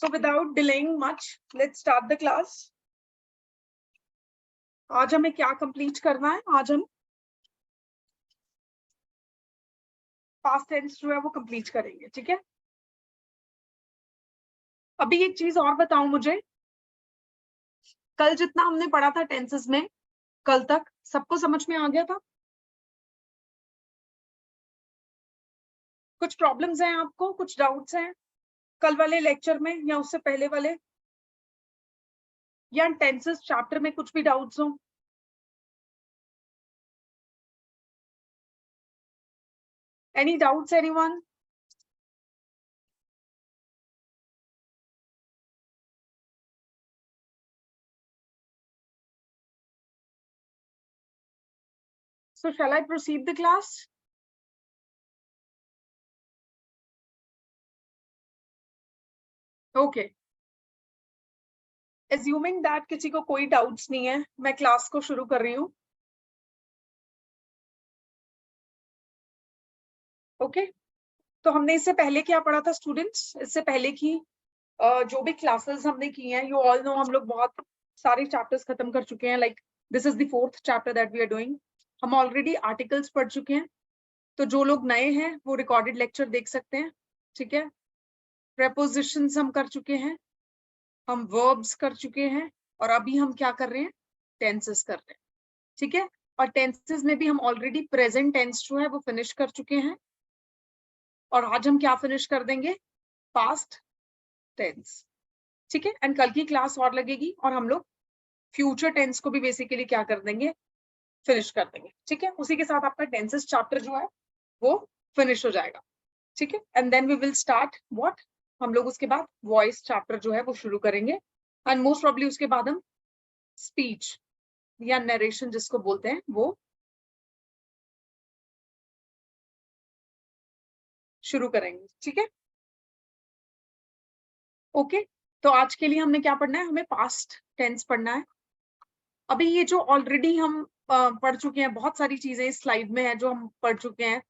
So without delaying much, let's start the class. आज हमें क्या कंप्लीट करना है? आज हम पास्ट टेंस जो है वो कंप्लीट करेंगे, ठीक है? अभी एक चीज और बताऊं मुझे, कल जितना हमने पढ़ा था टेंसेस में, कल तक सबको समझ में आ गया था? कुछ प्रॉब्लम्स हैं आपको, कुछ डाउट्स हैं कल वाले लेक्चर में या उससे पहले वाले, या टेंसेस चैप्टर में कुछ भी डाउट्स हो? Any doubts, anyone? So shall I proceed the class? Okay. Assuming that किसी को कोई डाउट्स नहीं है, मैं क्लास को शुरू कर रही हूँ. ओके तो हमने इससे पहले क्या पढ़ा था स्टूडेंट्स? इससे पहले की जो भी क्लासेस हमने की हैं, यू ऑल नो हम लोग बहुत सारे चैप्टर्स खत्म कर चुके हैं. Like this is the 4th chapter that we are doing. हम ऑलरेडी आर्टिकल्स पढ़ चुके हैं, तो जो लोग नए हैं वो रिकॉर्डेड लेक्चर देख सकते हैं, ठीक है? प्रेपोजिशंस हम कर चुके हैं, हम वर्ब्स कर चुके हैं, और अभी हम क्या कर रहे हैं? टेंसेस कर रहे हैं, ठीक है? और टेंसेस में भी हम ऑलरेडी प्रेजेंट टेंस जो है वो फिनिश कर चुके हैं, और आज हम क्या फिनिश कर देंगे? पास्ट टेंस, ठीक है? एंड कल की क्लास और लगेगी और हम लोग फ्यूचर टेंस को भी बेसिकली क्या कर देंगे? फिनिश कर देंगे, ठीक है? उसी के साथ आपका टेंसेस चैप्टर जो है वो फिनिश हो जाएगा, ठीक है? And then we will start what, हम लोग उसके बाद वॉइस चैप्टर जो है वो शुरू करेंगे, एंड मोस्ट प्रॉब्ली उसके बाद हम स्पीच या नरेशन जिसको बोलते हैं वो शुरू करेंगे, ठीक है? ओके तो आज के लिए हमने क्या पढ़ना है? हमें पास्ट टेंस पढ़ना है. अभी ये जो ऑलरेडी हम पढ़ चुके हैं, बहुत सारी चीजें इस स्लाइड में है जो हम पढ़ चुके हैं.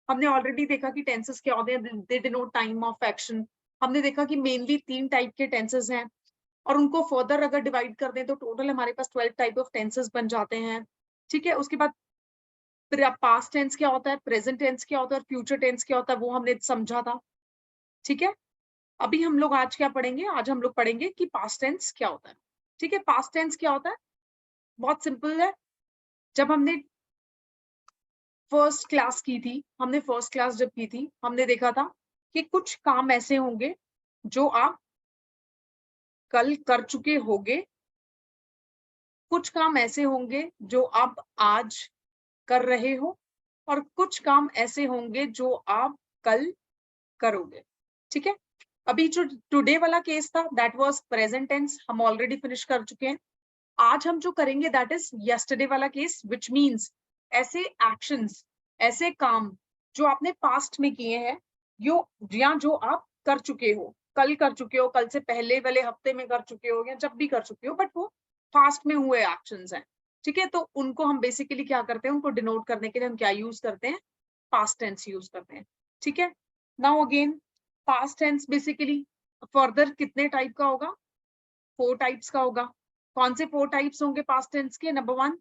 हमने ऑलरेडी देखा कि टेंसेस क्या होते हैं, दे डिनोट टाइम ऑफ एक्शन. हमने देखा कि मेनली 3 टाइप के टेंसेस हैं, और उनको फर्दर अगर डिवाइड कर दें तो टोटल हमारे पास 12 टाइप ऑफ टेंसेस बन जाते हैं, ठीक है? उसके बाद पास्ट टेंस क्या होता है, प्रेजेंट टेंस क्या होता है, और फ्यूचर टेंस क्या होता है, वो हमने समझा था, ठीक है? अभी हम लोग आज क्या पढ़ेंगे? आज हम लोग पढ़ेंगे कि पास्ट टेंस क्या होता है, ठीक है? पास्ट टेंस क्या होता है? बहुत सिंपल है. जब हमने फर्स्ट क्लास की थी, हमने फर्स्ट क्लास जब की थी, हमने देखा था कि कुछ काम ऐसे होंगे जो आप कल कर चुके होंगे, कुछ काम ऐसे होंगे जो आप आज कर रहे हो, और कुछ काम ऐसे होंगे जो आप कल करोगे, ठीक है? अभी जो टुडे वाला केस था दैट वाज प्रेजेंट टेंस, हम ऑलरेडी फिनिश कर चुके हैं. आज हम जो करेंगे दैट इज यस्टरडे वाला केस, व्हिच मींस ऐसे एक्शंस, ऐसे काम जो आपने पास्ट में किए हैं, या जो आप कर चुके हो, कल कर चुके हो, कल से पहले वाले हफ्ते में कर चुके हो, या जब भी कर चुके हो, बट वो पास्ट में हुए एक्शंस हैं, ठीक है? तो उनको हम बेसिकली क्या करते हैं? उनको डिनोट करने के लिए हम क्या यूज करते हैं? पास्ट टेंस यूज करते हैं, ठीक है? Now again past tense basically further कितने टाइप का होगा? 4 टाइप्स का होगा. कौन से 4 टाइप्स होंगे पास्ट टेंस के? नंबर 1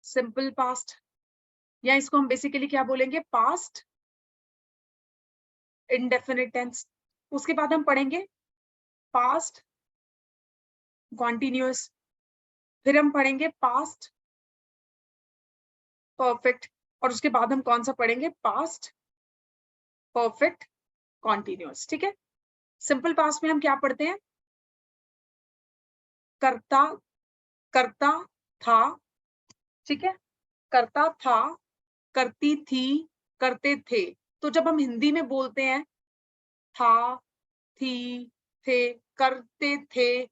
सिंपल पास्ट, या इसको हम बेसिकली क्या बोलेंगे? Past indefinite tense. उसके बाद हम पढ़ेंगे पास्ट कॉन्टिन्यूअस, फिर हम पढ़ेंगे पास्ट परफेक्ट, और उसके बाद हम कौन सा पढ़ेंगे? पास्ट परफेक्ट कॉन्टिन्यूअस, ठीक है? सिंपल पास्ट में हम क्या पढ़ते हैं? करता, करता था, ठीक है? करता था, करती थी, करते थे. तो जब हम हिंदी में बोलते हैं था, थी, थे, करते थे,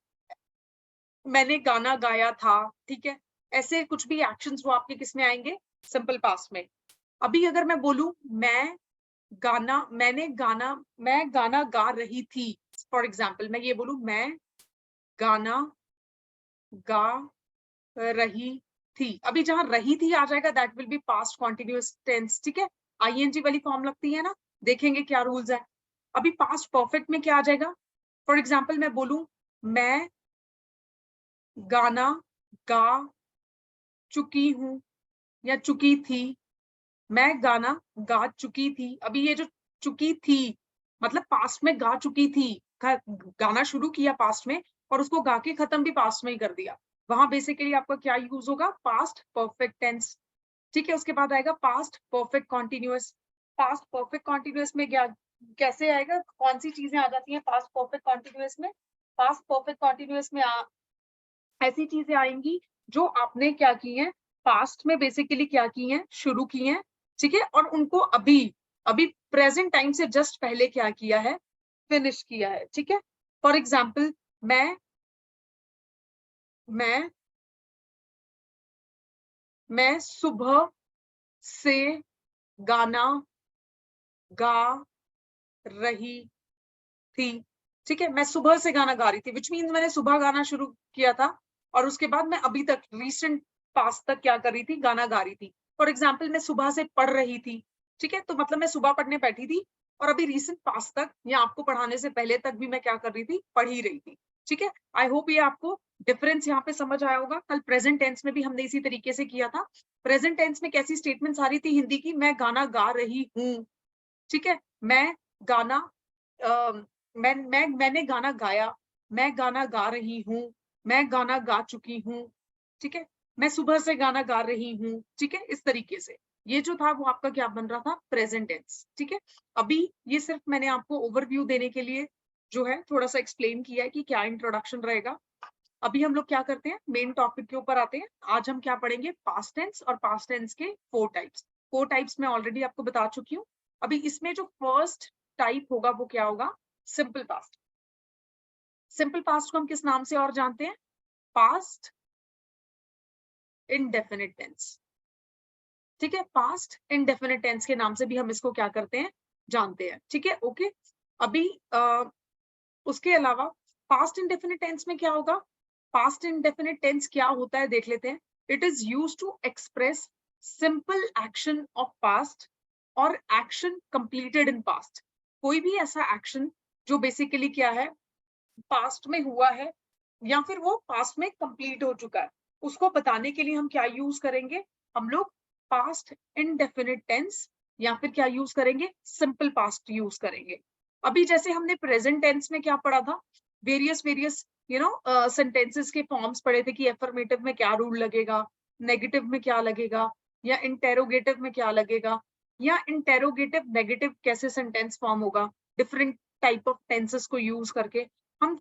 मैंने गाना गाया था, ठीक है? ऐसे कुछ भी एक्शंस वो आपके किस में आएंगे? सिंपल पास्ट में. अभी अगर मैं बोलूं मैं गाना गा रही थी, फॉर एग्जाम्पल मैं ये बोलूं मैं गाना गा रही थी, अभी जहां रही थी आ जाएगा that will be past continuous tense, ठीक है? आईएनजी वाली फॉर्म लगती है ना, देखेंगे क्या रूल्स है. अभी पास्ट परफेक्ट में क्या आ जाएगा? फॉर एग्जाम्पल मैं बोलूं मैं गाना गा चुकी हूं या चुकी थी, मैं गाना गा चुकी थी। अभी ये जो चुकी थी मतलब पास्ट में गा चुकी थी, गाना शुरू किया पास्ट में और उसको गा के खत्म भी पास्ट में ही कर दिया। वहां बेसिकली आपका क्या यूज होगा, पास्ट परफेक्ट टेंस। ठीक है, उसके बाद आएगा past perfect continuous. Past perfect continuous में क्या कैसे आएगा, कौन सी चीजें आ जाती हैं पास्ट परफेक्ट कॉन्टिन्यूअस में? पास्ट परफेक्ट कॉन्टिन्यूअस में ऐसी चीजें आएंगी जो आपने क्या की हैं, पास्ट में बेसिकली क्या की हैं, शुरू की हैं। ठीक है, और उनको अभी अभी प्रेजेंट टाइम से जस्ट पहले क्या किया है, फिनिश किया है। ठीक है, फॉर एग्जाम्पल मैं सुबह से गाना गा रही थी। ठीक है, मैं सुबह से गाना गा रही थी, विच मीन्स मैंने सुबह गाना शुरू किया था और उसके बाद मैं अभी तक रीसेंट पास्ट तक क्या कर रही थी, गाना गा रही थी। फॉर एग्जाम्पल मैं सुबह से पढ़ रही थी। ठीक है, तो मतलब मैं सुबह पढ़ने बैठी थी और अभी रीसेंट पास्ट तक या आपको पढ़ाने से पहले तक भी मैं क्या कर रही थी, पढ़ ही रही थी। ठीक है, आई होप ये आपको डिफरेंस यहाँ पे समझ आया होगा। कल प्रेजेंट टेंस में भी हमने इसी तरीके से किया था। प्रेजेंट टेंस में कैसी स्टेटमेंट्स आ रही थी हिंदी की, मैं गाना गा रही हूँ। ठीक है, मैं गाना मैंने गाना गाया, मैं गाना गा रही हूँ, मैं गाना गा चुकी हूँ। ठीक है, मैं सुबह से गाना गा रही हूँ। ठीक है, इस तरीके से ये जो था वो आपका क्या बन रहा था, प्रेजेंट टेंस। ठीक है, अभी ये सिर्फ मैंने आपको ओवरव्यू देने के लिए जो है थोड़ा सा एक्सप्लेन किया है कि क्या इंट्रोडक्शन रहेगा। अभी हम लोग क्या करते हैं, मेन टॉपिक के ऊपर आते हैं। आज हम क्या पढ़ेंगे, पास्ट टेंस और पास्ट टेंस के 4 टाइप्स मैं ऑलरेडी आपको बता चुकी हूँ। अभी इसमें जो फर्स्ट टाइप होगा वो क्या होगा, सिंपल पास्ट। सिंपल पास्ट को हम किस नाम से और जानते हैं, पास्ट इंडेफिनिट टेंस। ठीक है, पास्ट इंडेफिनिट टेंस के नाम से भी हम इसको क्या करते हैं, जानते हैं। ठीक है, ओके। अभी उसके अलावा पास्ट इंडेफिनिट टेंस में क्या होगा, पास्ट इंडेफिनिट टेंस क्या होता है देख लेते हैं। It is used to express simple action of past और एक्शन कंप्लीटेड इन पास्ट। कोई भी ऐसा एक्शन जो बेसिकली क्या है, पास्ट में हुआ है या फिर वो पास्ट में कंप्लीट हो चुका है, उसको बताने के लिए हम क्या यूज करेंगे, हम लोग पास्ट इंडेफिनिट टेंस या फिर क्या यूज करेंगे, सिंपल पास्ट यूज करेंगे। अभी जैसे हमने प्रेजेंट टेंस में क्या पढ़ा था, वेरियस सेंटेंसेस के फॉर्म्स पढ़े थे कि एफर्मेटिव में क्या रूल लगेगा, नेगेटिव में क्या लगेगा, या इंटेरोगेटिव में क्या लगेगा, या इंटेरोगेटिव नेगेटिव कैसे सेंटेंस फॉर्म होगा, डिफरेंट टाइप ऑफ टेंसेस को यूज करके हम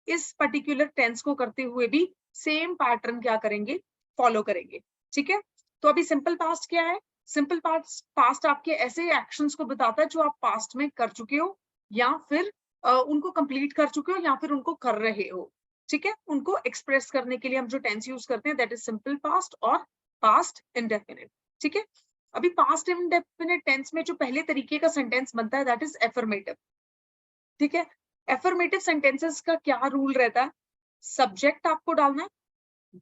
इस पर्टिकुलर टेंस को करते हुए भी सेम पैटर्न क्या करेंगे, फॉलो करेंगे। ठीक है, तो अभी सिंपल पास्ट क्या है, सिंपल पास्ट आपके ऐसे एक्शंस को बताता है जो आप पास्ट में कर चुके हो या फिर उनको कंप्लीट कर चुके हो या फिर उनको कर रहे हो। ठीक है, उनको एक्सप्रेस करने के लिए हम जो टेंस यूज करते हैं दैट इज सिंपल पास्ट और पास्ट इंडेफिनिट। ठीक है, अभी पास्ट इंडेफिनिट टेंस में जो पहले तरीके का सेंटेंस बनता है दैट इज एफर्मेटिव। ठीक है, एफर्मेटिव सेंटेंसेस का क्या रूल रहता है, सब्जेक्ट आपको डालना है,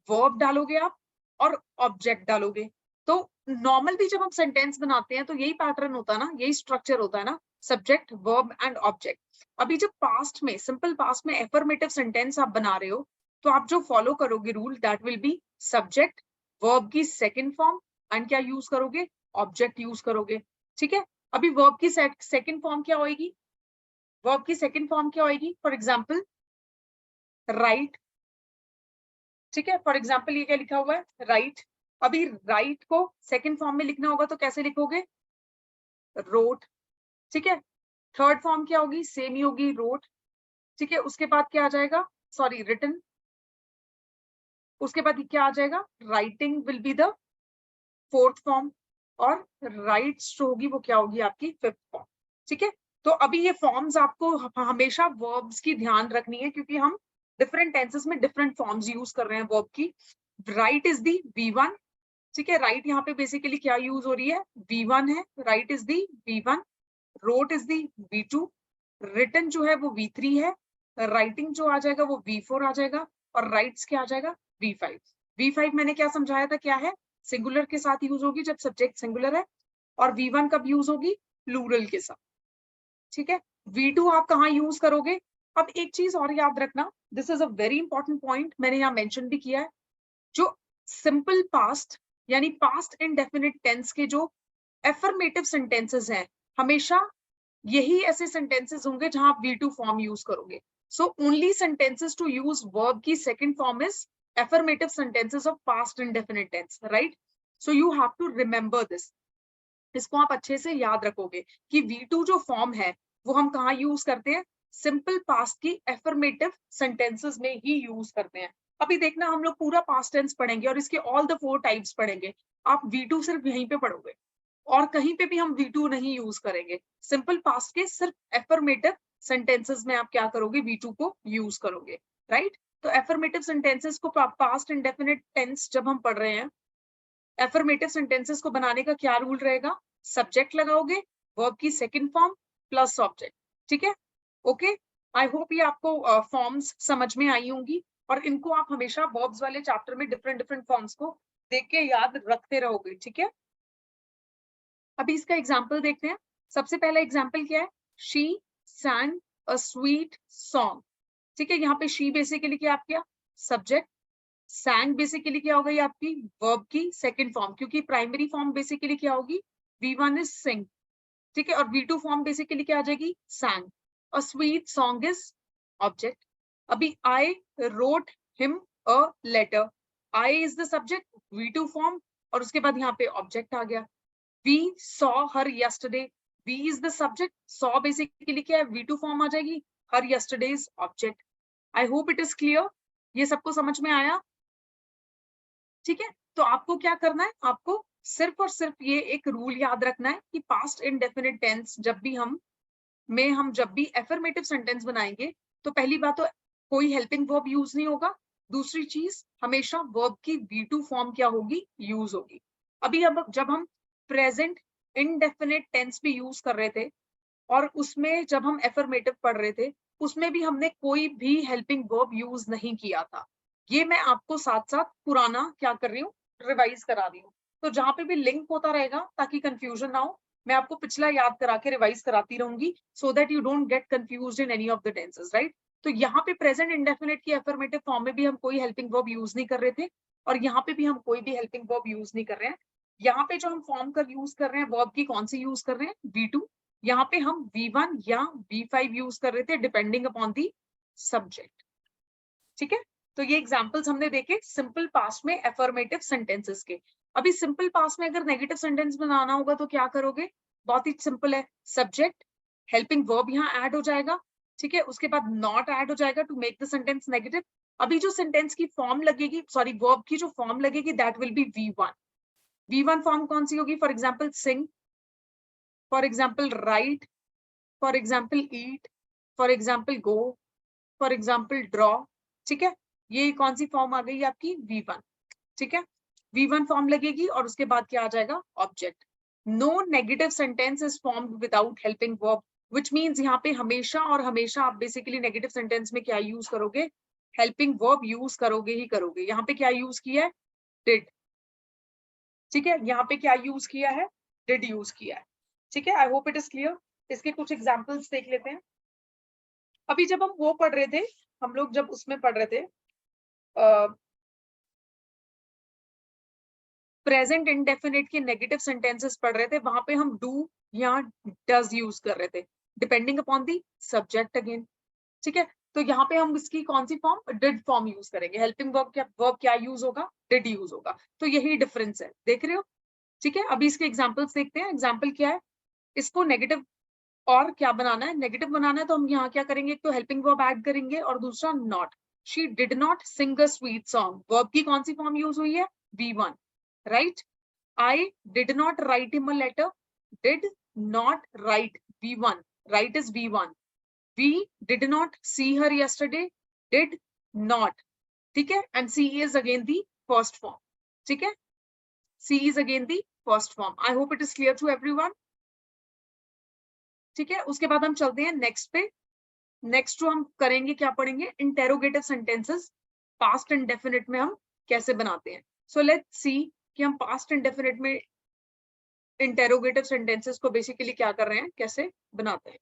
वर्ब डालोगे आप और ऑब्जेक्ट डालोगे। तो नॉर्मल भी जब हम सेंटेंस बनाते हैं तो यही पैटर्न होता है ना, यही स्ट्रक्चर होता है ना, सब्जेक्ट वर्ब एंड ऑब्जेक्ट। अभी जब पास्ट में, सिंपल पास्ट में एफर्मेटिव सेंटेंस आप बना रहे हो तो आप जो फॉलो करोगे rule that will be subject, verb की सेकेंड फॉर्म एंड क्या यूज करोगे, ऑब्जेक्ट यूज करोगे। ठीक है, अभी वर्ब की सेकेंड फॉर्म क्या होगी, वर्ब की सेकेंड फॉर्म क्या होगी, फॉर एग्जाम्पल राइट। ठीक है, फॉर एग्जाम्पल ये क्या लिखा हुआ है, राइट। अभी राइट को सेकेंड फॉर्म में लिखना होगा तो कैसे लिखोगे, रोट। ठीक है, थर्ड फॉर्म क्या होगी, सेम ही होगी, रोट। ठीक है, उसके बाद क्या आ जाएगा, सॉरी रिटन। उसके बाद क्या आ जाएगा, writing will be the fourth form और राइट्स जो होगी वो क्या होगी, आपकी फिफ्थ फॉर्म। ठीक है, तो अभी ये फॉर्म्स आपको हमेशा वर्ब्स की ध्यान रखनी है क्योंकि हम डिफरेंट टेंसेस में डिफरेंट फॉर्म्स यूज कर रहे हैं वर्ब की। Right is the V1। ठीक है, राइट यहाँ पे बेसिकली क्या यूज हो रही है, V1 है, write is the V1। Wrote is the V2। Written जो है वो V3 है। राइटिंग जो आ जाएगा वो V4 आ जाएगा और राइट्स क्या आ जाएगा, V5। V5 मैंने क्या समझाया था, क्या है, सिंगुलर के साथ यूज होगी जब सब्जेक्ट सिंगुलर है, और V1 कब यूज होगी, प्लूरल के साथ। ठीक है, V2 आप कहाँ यूज करोगे, अब एक चीज और याद रखना, this is a very important point, मैंने यहाँ मेंशन भी किया है, जो सिंपल पास्ट यानी पास्ट इंडेफिनिट टेंस के जो एफर्मेटिव सेंटेंसेस हैं, हमेशा यही ऐसे सेंटेंसेस होंगे जहां आप V2 फॉर्म यूज करोगे. So only sentences to use verb की second form is affirmative sentences of past indefinite tense, right? So you have to remember this. इसको आप अच्छे से याद रखोगे कि V2 जो फॉर्म है वो हम कहाँ यूज करते हैं, सिंपल पास्ट की एफर्मेटिव सेंटेंसेस में ही यूज करते हैं. अभी देखना हम लोग पूरा पास्ट टेंस पढ़ेंगे और इसके ऑल द 4 टाइप्स पढ़ेंगे. आप V2 सिर्फ यहीं पे पढ़ोगे और कहीं पे भी हम V2 नहीं यूज करेंगे. सिंपल पास्ट के सिर्फ एफर्मेटिव सेंटेंसेस में आप क्या करोगे, V2 को यूज करोगे, राइट? तो एफर्मेटिव सेंटेंसेस को पास्ट इंडेफिनिट टेंस जब हम पढ़ रहे हैं, एफर्मेटिव सेंटेंसेस को बनाने का क्या रूल रहेगा, सब्जेक्ट लगाओगे, वर्ब की सेकंड फॉर्म प्लस ऑब्जेक्ट. ठीक है, ओके. आई होप ये आपको फॉर्म्स समझ में आई होंगी और इनको आप हमेशा वर्ब्स वाले चैप्टर में डिफरेंट डिफरेंट फॉर्म्स को देख के याद रखते रहोगे. ठीक है, अभी इसका एग्जाम्पल देखते हैं. सबसे पहला एग्जाम्पल क्या है, she sang a sweet song. ठीक है, यहाँ पे शी बेसिकली क्या आपका सब्जेक्ट, sang बेसिकली क्या हो गई आपकी वर्ब की सेकंड फॉर्म, क्योंकि प्राइमरी फॉर्म बेसिकली क्या होगी, V1 इज sing. ठीक है, और V2 फॉर्म बेसिकली क्या आ जाएगी, sang. A sweet song is object. अभी I wrote him a letter. I is the subject, V2 form और उसके बाद यहाँ पे ऑब्जेक्ट आ गया. We saw her yesterday. We is the subject. Saw basically क्या है, V2 फॉर्म आ जाएगी, her yesterday's object. I hope it is clear. ये सबको समझ में आया? ठीक है, तो आपको क्या करना है, आपको सिर्फ और सिर्फ ये एक रूल याद रखना है कि पास्ट इंडेफिनिट टेंस जब भी हम जब भी एफर्मेटिव सेंटेंस बनाएंगे तो पहली बात तो कोई हेल्पिंग वर्ब यूज नहीं होगा. दूसरी चीज, हमेशा वर्ब की V2 फॉर्म क्या होगी, यूज होगी. अभी अब जब हम प्रेजेंट इंडेफिनिट टेंस भी यूज कर रहे थे और उसमें जब हम एफर्मेटिव पढ़ रहे थे उसमें भी हमने कोई भी हेल्पिंग वर्ब यूज नहीं किया था. ये मैं आपको साथ साथ पुराना क्या कर रही हूँ, रिवाइज करा रही हूँ. तो जहां पे भी लिंक होता रहेगा ताकि कंफ्यूजन ना हो, मैं आपको पिछला याद करा के रिवाइज कराती रहूंगी, so that you don't get confused in any of the tenses, right? तो यहाँ पे प्रेजेंट इंडेफिनिट की एफर्मेटिव फॉर्म में भी हम कोई हेल्पिंग वर्ब यूज नहीं कर रहे थे और यहाँ पे भी हम कोई भी हेल्पिंग वर्ब यूज नहीं कर रहे हैं. यहाँ पे जो हम फॉर्म कर यूज कर रहे हैं वर्ब की कौन सी यूज कर रहे हैं, V2. यहाँ पे हम V1 या V5 यूज कर रहे थे डिपेंडिंग अपॉन दी सब्जेक्ट. ठीक है, तो ये एग्जांपल्स हमने देखे सिंपल पास्ट में एफर्मेटिव सेंटेंसेस के. अभी सिंपल पास्ट में अगर नेगेटिव सेंटेंस बनाना होगा तो क्या करोगे, बहुत ही सिंपल है, सब्जेक्ट हेल्पिंग वर्ब यहाँ ऐड हो जाएगा. ठीक है, उसके बाद नॉट ऐड हो जाएगा to make the sentence negative. अभी जो सेंटेंस की फॉर्म लगेगी, सॉरी वर्ब की जो फॉर्म लगेगी that will B V1. V1 form कौन सी होगी, for example sing, for example write, for example eat, for example go, for example draw. ठीक है, ये कौन सी फॉर्म आ गई आपकी, V1. ठीक है, V1 फॉर्म लगेगी और उसके बाद क्या आ जाएगा, object. No negative sentence is formed without helping verb, which means यहाँ पे हमेशा और हमेशा आप बेसिकली नेगेटिव सेंटेंस में क्या यूज करोगे, हेल्पिंग वर्ब यूज करोगे ही करोगे. यहाँ पे क्या यूज किया है, डिड. ठीक है, यहाँ पे क्या यूज किया है, डिड यूज किया है. ठीक है, I hope it is clear. इसके कुछ एग्जांपल्स देख लेते हैं. अभी जब हम वो पढ़ रहे थे, हम लोग जब उसमें पढ़ रहे थे प्रेजेंट इंडेफिनिट के नेगेटिव सेंटेंसेस पढ़ रहे थे, वहां पे हम डू या डज यूज कर रहे थे depending upon the subject again. ठीक है, तो यहाँ पे हम इसकी कौन सी फॉर्म, डिड फॉर्म यूज करेंगे. हेल्पिंग वर्ब क्या यूज होगा, डिड यूज होगा. तो यही डिफरेंस है, देख रहे हो. ठीक है, अभी इसके एग्जाम्पल्स देखते हैं. एग्जाम्पल क्या है, इसको नेगेटिव और क्या बनाना है, नेगेटिव बनाना है तो हम यहाँ क्या करेंगे, एक तो हेल्पिंग वर्ब ऐड करेंगे और दूसरा not. She did not sing a sweet song, verb की कौन सी फॉर्म यूज हुई है, V1, right? I did not write him a letter, did not write, V1, write is V1. We did not see her yesterday, did not. ठीक है, and C is again the first form. ठीक है, C is again the first form. I hope it is clear to everyone. ठीक है, उसके बाद हम चलते हैं नेक्स्ट पे. नेक्स्ट जो हम करेंगे क्या पढ़ेंगे, इंटेरोगेटिव सेंटेंसेस पास्ट इंडेफिनिट में हम कैसे बनाते हैं. सो लेट्स सी कि हम पास्ट इंडेफिनिट में इंटेरोगेटिव सेंटेंसेस को बेसिकली क्या कर रहे हैं, कैसे बनाते हैं.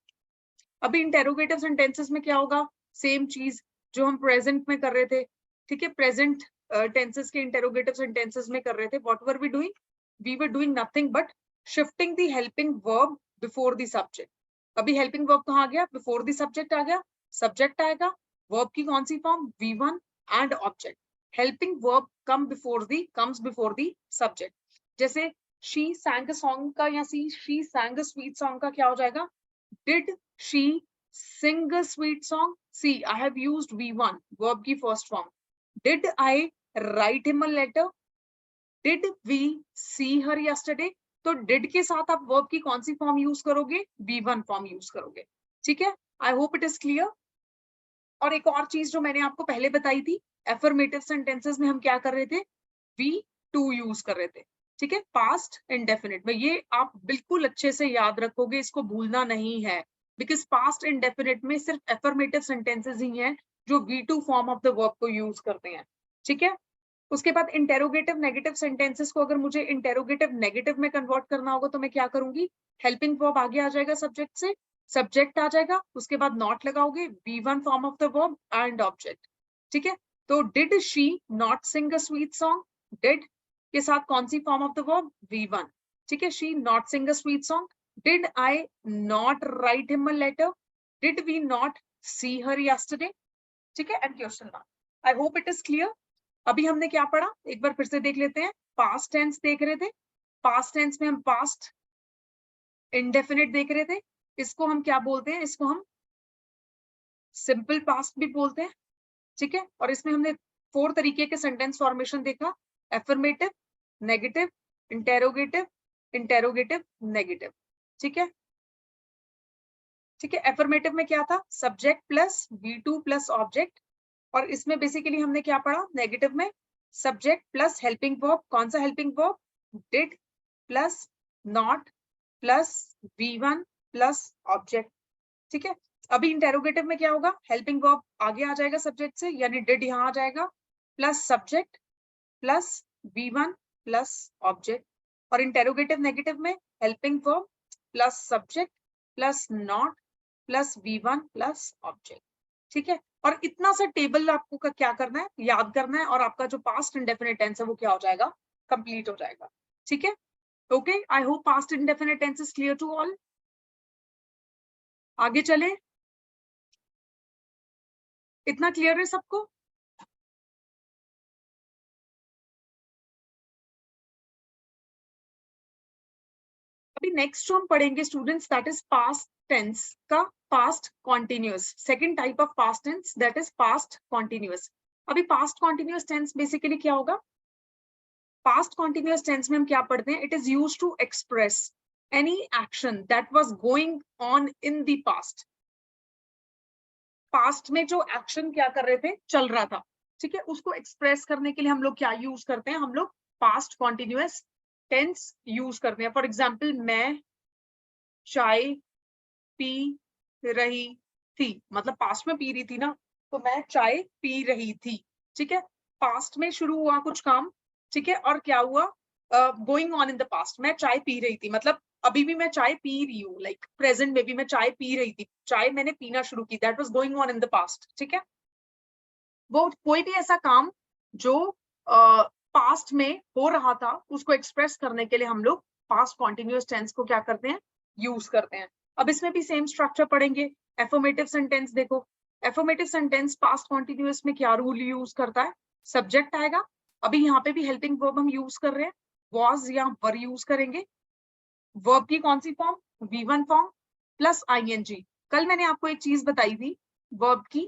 अभी इंटेरोगेटिव सेंटेंसेस में क्या होगा, सेम चीज जो हम प्रेजेंट में कर रहे थे, ठीक है, प्रेजेंट टेंसेस के इंटेरोगेटिव सेंटेंसेस में कर रहे थे. What were we doing? We were doing nothing but shifting the helping verb before the subject. अभी हेल्पिंग वर्ब कहाँ गया? बिफोर द सब्जेक्ट आ गया. सब्जेक्ट आएगा, वर्ब की कौन सी form? V1 and object. Helping verb comes before the subject. जैसे she sang a song का या she sang a sweet song का क्या हो जाएगा? Did she sing a sweet song? See, I have used V1, verb की first form. Did I write him a letter? Did we see her yesterday? तो did के साथ आप verb की कौन सी फॉर्म यूज करोगे? V1 फॉर्म यूज करोगे. ठीक है, I hope it is clear. और एक और चीज जो मैंने आपको पहले बताई थी, एफर्मेटिव सेंटेंसेस में हम क्या कर रहे थे? V2 यूज कर रहे थे. ठीक है, पास्ट इंडेफिनिट में. ये आप बिल्कुल अच्छे से याद रखोगे, इसको भूलना नहीं है, बिकॉज पास्ट इंडेफिनिट में सिर्फ एफर्मेटिव सेंटेंसेस ही हैं जो V2 form of the verb को यूज करते हैं. ठीक है, उसके बाद इंटेरोगेटिव नेगेटिव सेंटेंसेस को अगर मुझे इंटेरोगेटिव नेगेटिव में कन्वर्ट करना होगा तो मैं क्या करूंगी? हेल्पिंग वर्ब आगे आ जाएगा सब्जेक्ट से, सब्जेक्ट आ जाएगा, उसके बाद नॉट लगाओगे, V1 form of the verb and object. ठीक है, तो did she not sing a sweet song? Did के साथ कौन सी form of the verb? V1. ठीक है, she not sing a sweet song. Did I not write him a letter? Did we not see her yesterday? ठीक है, and question mark. I hope it is clear. अभी हमने क्या पढ़ा, एक बार फिर से देख लेते हैं. पास्ट टेंस देख रहे थे. पास्ट टेंस में हम पास्ट इंडेफिनिट देख रहे थे. इसको हम क्या बोलते हैं? इसको हम सिंपल पास्ट भी बोलते हैं. ठीक है, और इसमें हमने 4 तरीके के सेंटेंस फॉर्मेशन देखा: affirmative, negative, interrogative, interrogative negative. ठीक है, ठीक है. एफर्मेटिव में क्या था? Subject plus V2 plus object. और इसमें बेसिकली हमने क्या पढ़ा? नेगेटिव में सब्जेक्ट प्लस हेल्पिंग वर्ब. कौन सा helping verb? Did plus not plus V1 plus object. ठीक है, अभी इंटेरोगेटिव में क्या होगा? हेल्पिंग वर्ब आगे आ जाएगा सब्जेक्ट से, यानी डिड यहाँ आ जाएगा, plus subject plus V1 plus object. और इंटेरोगेटिव नेगेटिव में helping verb plus subject plus not plus V1 plus object. ठीक है, और इतना सा टेबल आपको का क्या करना है? याद करना है, और आपका जो पास्ट इंडेफिनिट टेंस है वो क्या हो जाएगा? कंप्लीट हो जाएगा. ठीक है, okay. I hope past indefinite tense is clear to all. आगे चले, इतना क्लियर है सबको? अभी नेक्स्ट जो हम पढ़ेंगे students, that is past tense का past continuous. Second type of past tense, that is past continuous. अभी पास्ट कॉन्टिन्यूअस टेंस बेसिकली क्या होगा? पास्ट कॉन्टिन्यूअस टेंस में हम क्या पढ़ते हैं? It is used to express any action that was going on in the past. Past में जो एक्शन क्या कर रहे थे? चल रहा था. ठीक है, उसको एक्सप्रेस करने के लिए हम लोग क्या यूज करते हैं? हम लोग पास्ट कॉन्टिन्यूअस टेंस यूज करते हैं. फॉर एग्जाम्पल, मैं चाय पी रही थी, मतलब पास्ट में पी रही थी ना, तो मैं चाय पी रही थी. ठीक है, पास्ट में शुरू हुआ कुछ काम. ठीक है, और क्या हुआ? Going on in the past. मैं चाय पी रही थी, मतलब अभी भी मैं चाय पी रही हूँ, लाइक प्रेजेंट में भी मैं चाय पी रही थी, चाय मैंने पीना शुरू की, that was going on in the past. ठीक है, वो कोई भी ऐसा काम जो पास्ट में हो रहा था उसको एक्सप्रेस करने के लिए हम लोग पास्ट कॉन्टिन्यूअस टेंस को क्या करते हैं? यूज करते हैं. अब इसमें भी सेम स्ट्रक्चर पढ़ेंगे. एफर्मेटिव सेंटेंस देखो. एफर्मेटिव सेंटेंस पास्ट कॉन्टिन्यूअस में क्या रूल यूज करता है? सब्जेक्ट आएगा. अभी यहाँ पे भी हेल्पिंग वर्ब हम यूज कर रहे हैं, वॉज या वर यूज करेंगे. वर्ब की कौन सी form? V1 form plus ING. कल मैंने आपको एक चीज बताई थी, वर्ब की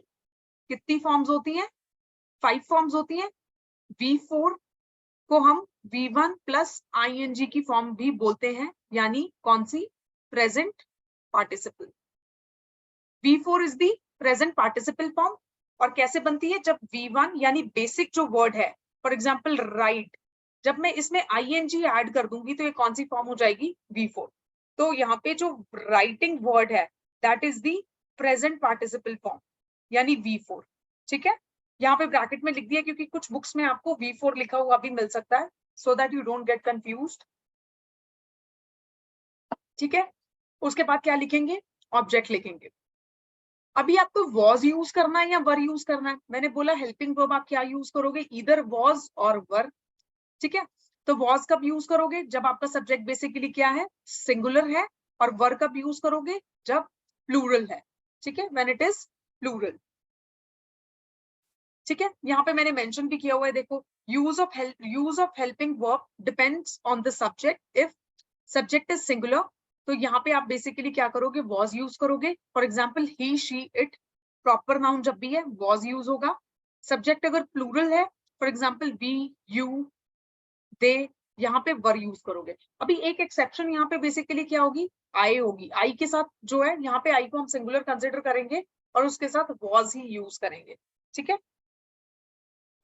कितनी फॉर्म्स होती हैं? 5 फॉर्म्स होती हैं. V4 को हम V1 प्लस ING की फॉर्म भी बोलते हैं, यानी कौन सी? Present participle. V4 is the present participle form. और कैसे बनती है? जब V1 यानी बेसिक जो वर्ड है, फॉर एग्जाम्पल राइट, जब मैं इसमें ING ऐड कर दूंगी तो ये कौन सी फॉर्म हो जाएगी? V4. तो यहाँ पे जो राइटिंग वर्ड है that is the present participle form, यानी V4. ठीक है, यहाँ पे ब्रैकेट में लिख दिया क्योंकि कुछ बुक्स में आपको V4 लिखा हुआ भी मिल सकता है, so that you don't get confused. ठीक है, उसके बाद क्या लिखेंगे? ऑब्जेक्ट लिखेंगे. अभी आपको वॉज यूज करना है या वर यूज करना है? मैंने बोला हेल्पिंग वर्ब आप क्या यूज करोगे, इधर वॉज और वर, ठीक है। तो वॉज कब यूज करोगे, जब आपका सब्जेक्ट बेसिकली क्या है, सिंगुलर है, और वर कब यूज करोगे, जब प्लूरल है, ठीक है, व्हेन इट इज प्लूरल, ठीक है। यहाँ पे मैंने मेंशन भी किया हुआ है, देखो, use of helping verb depends on the subject. If subject is singular तो यहाँ पे आप बेसिकली क्या करोगे, वॉज यूज करोगे। For example he, she, it, proper noun जब भी है वॉज यूज होगा। सब्जेक्ट अगर प्लूरल है, फॉर एग्जाम्पल वी, यू, दे, यहाँ पे वर यूज करोगे। अभी एक एक्सेप्शन यहाँ पे बेसिकली क्या होगी, आई होगी। आई के साथ जो है यहाँ पे आई को हम सिंगुलर कंसिडर करेंगे और उसके साथ वॉज ही यूज करेंगे, ठीक है।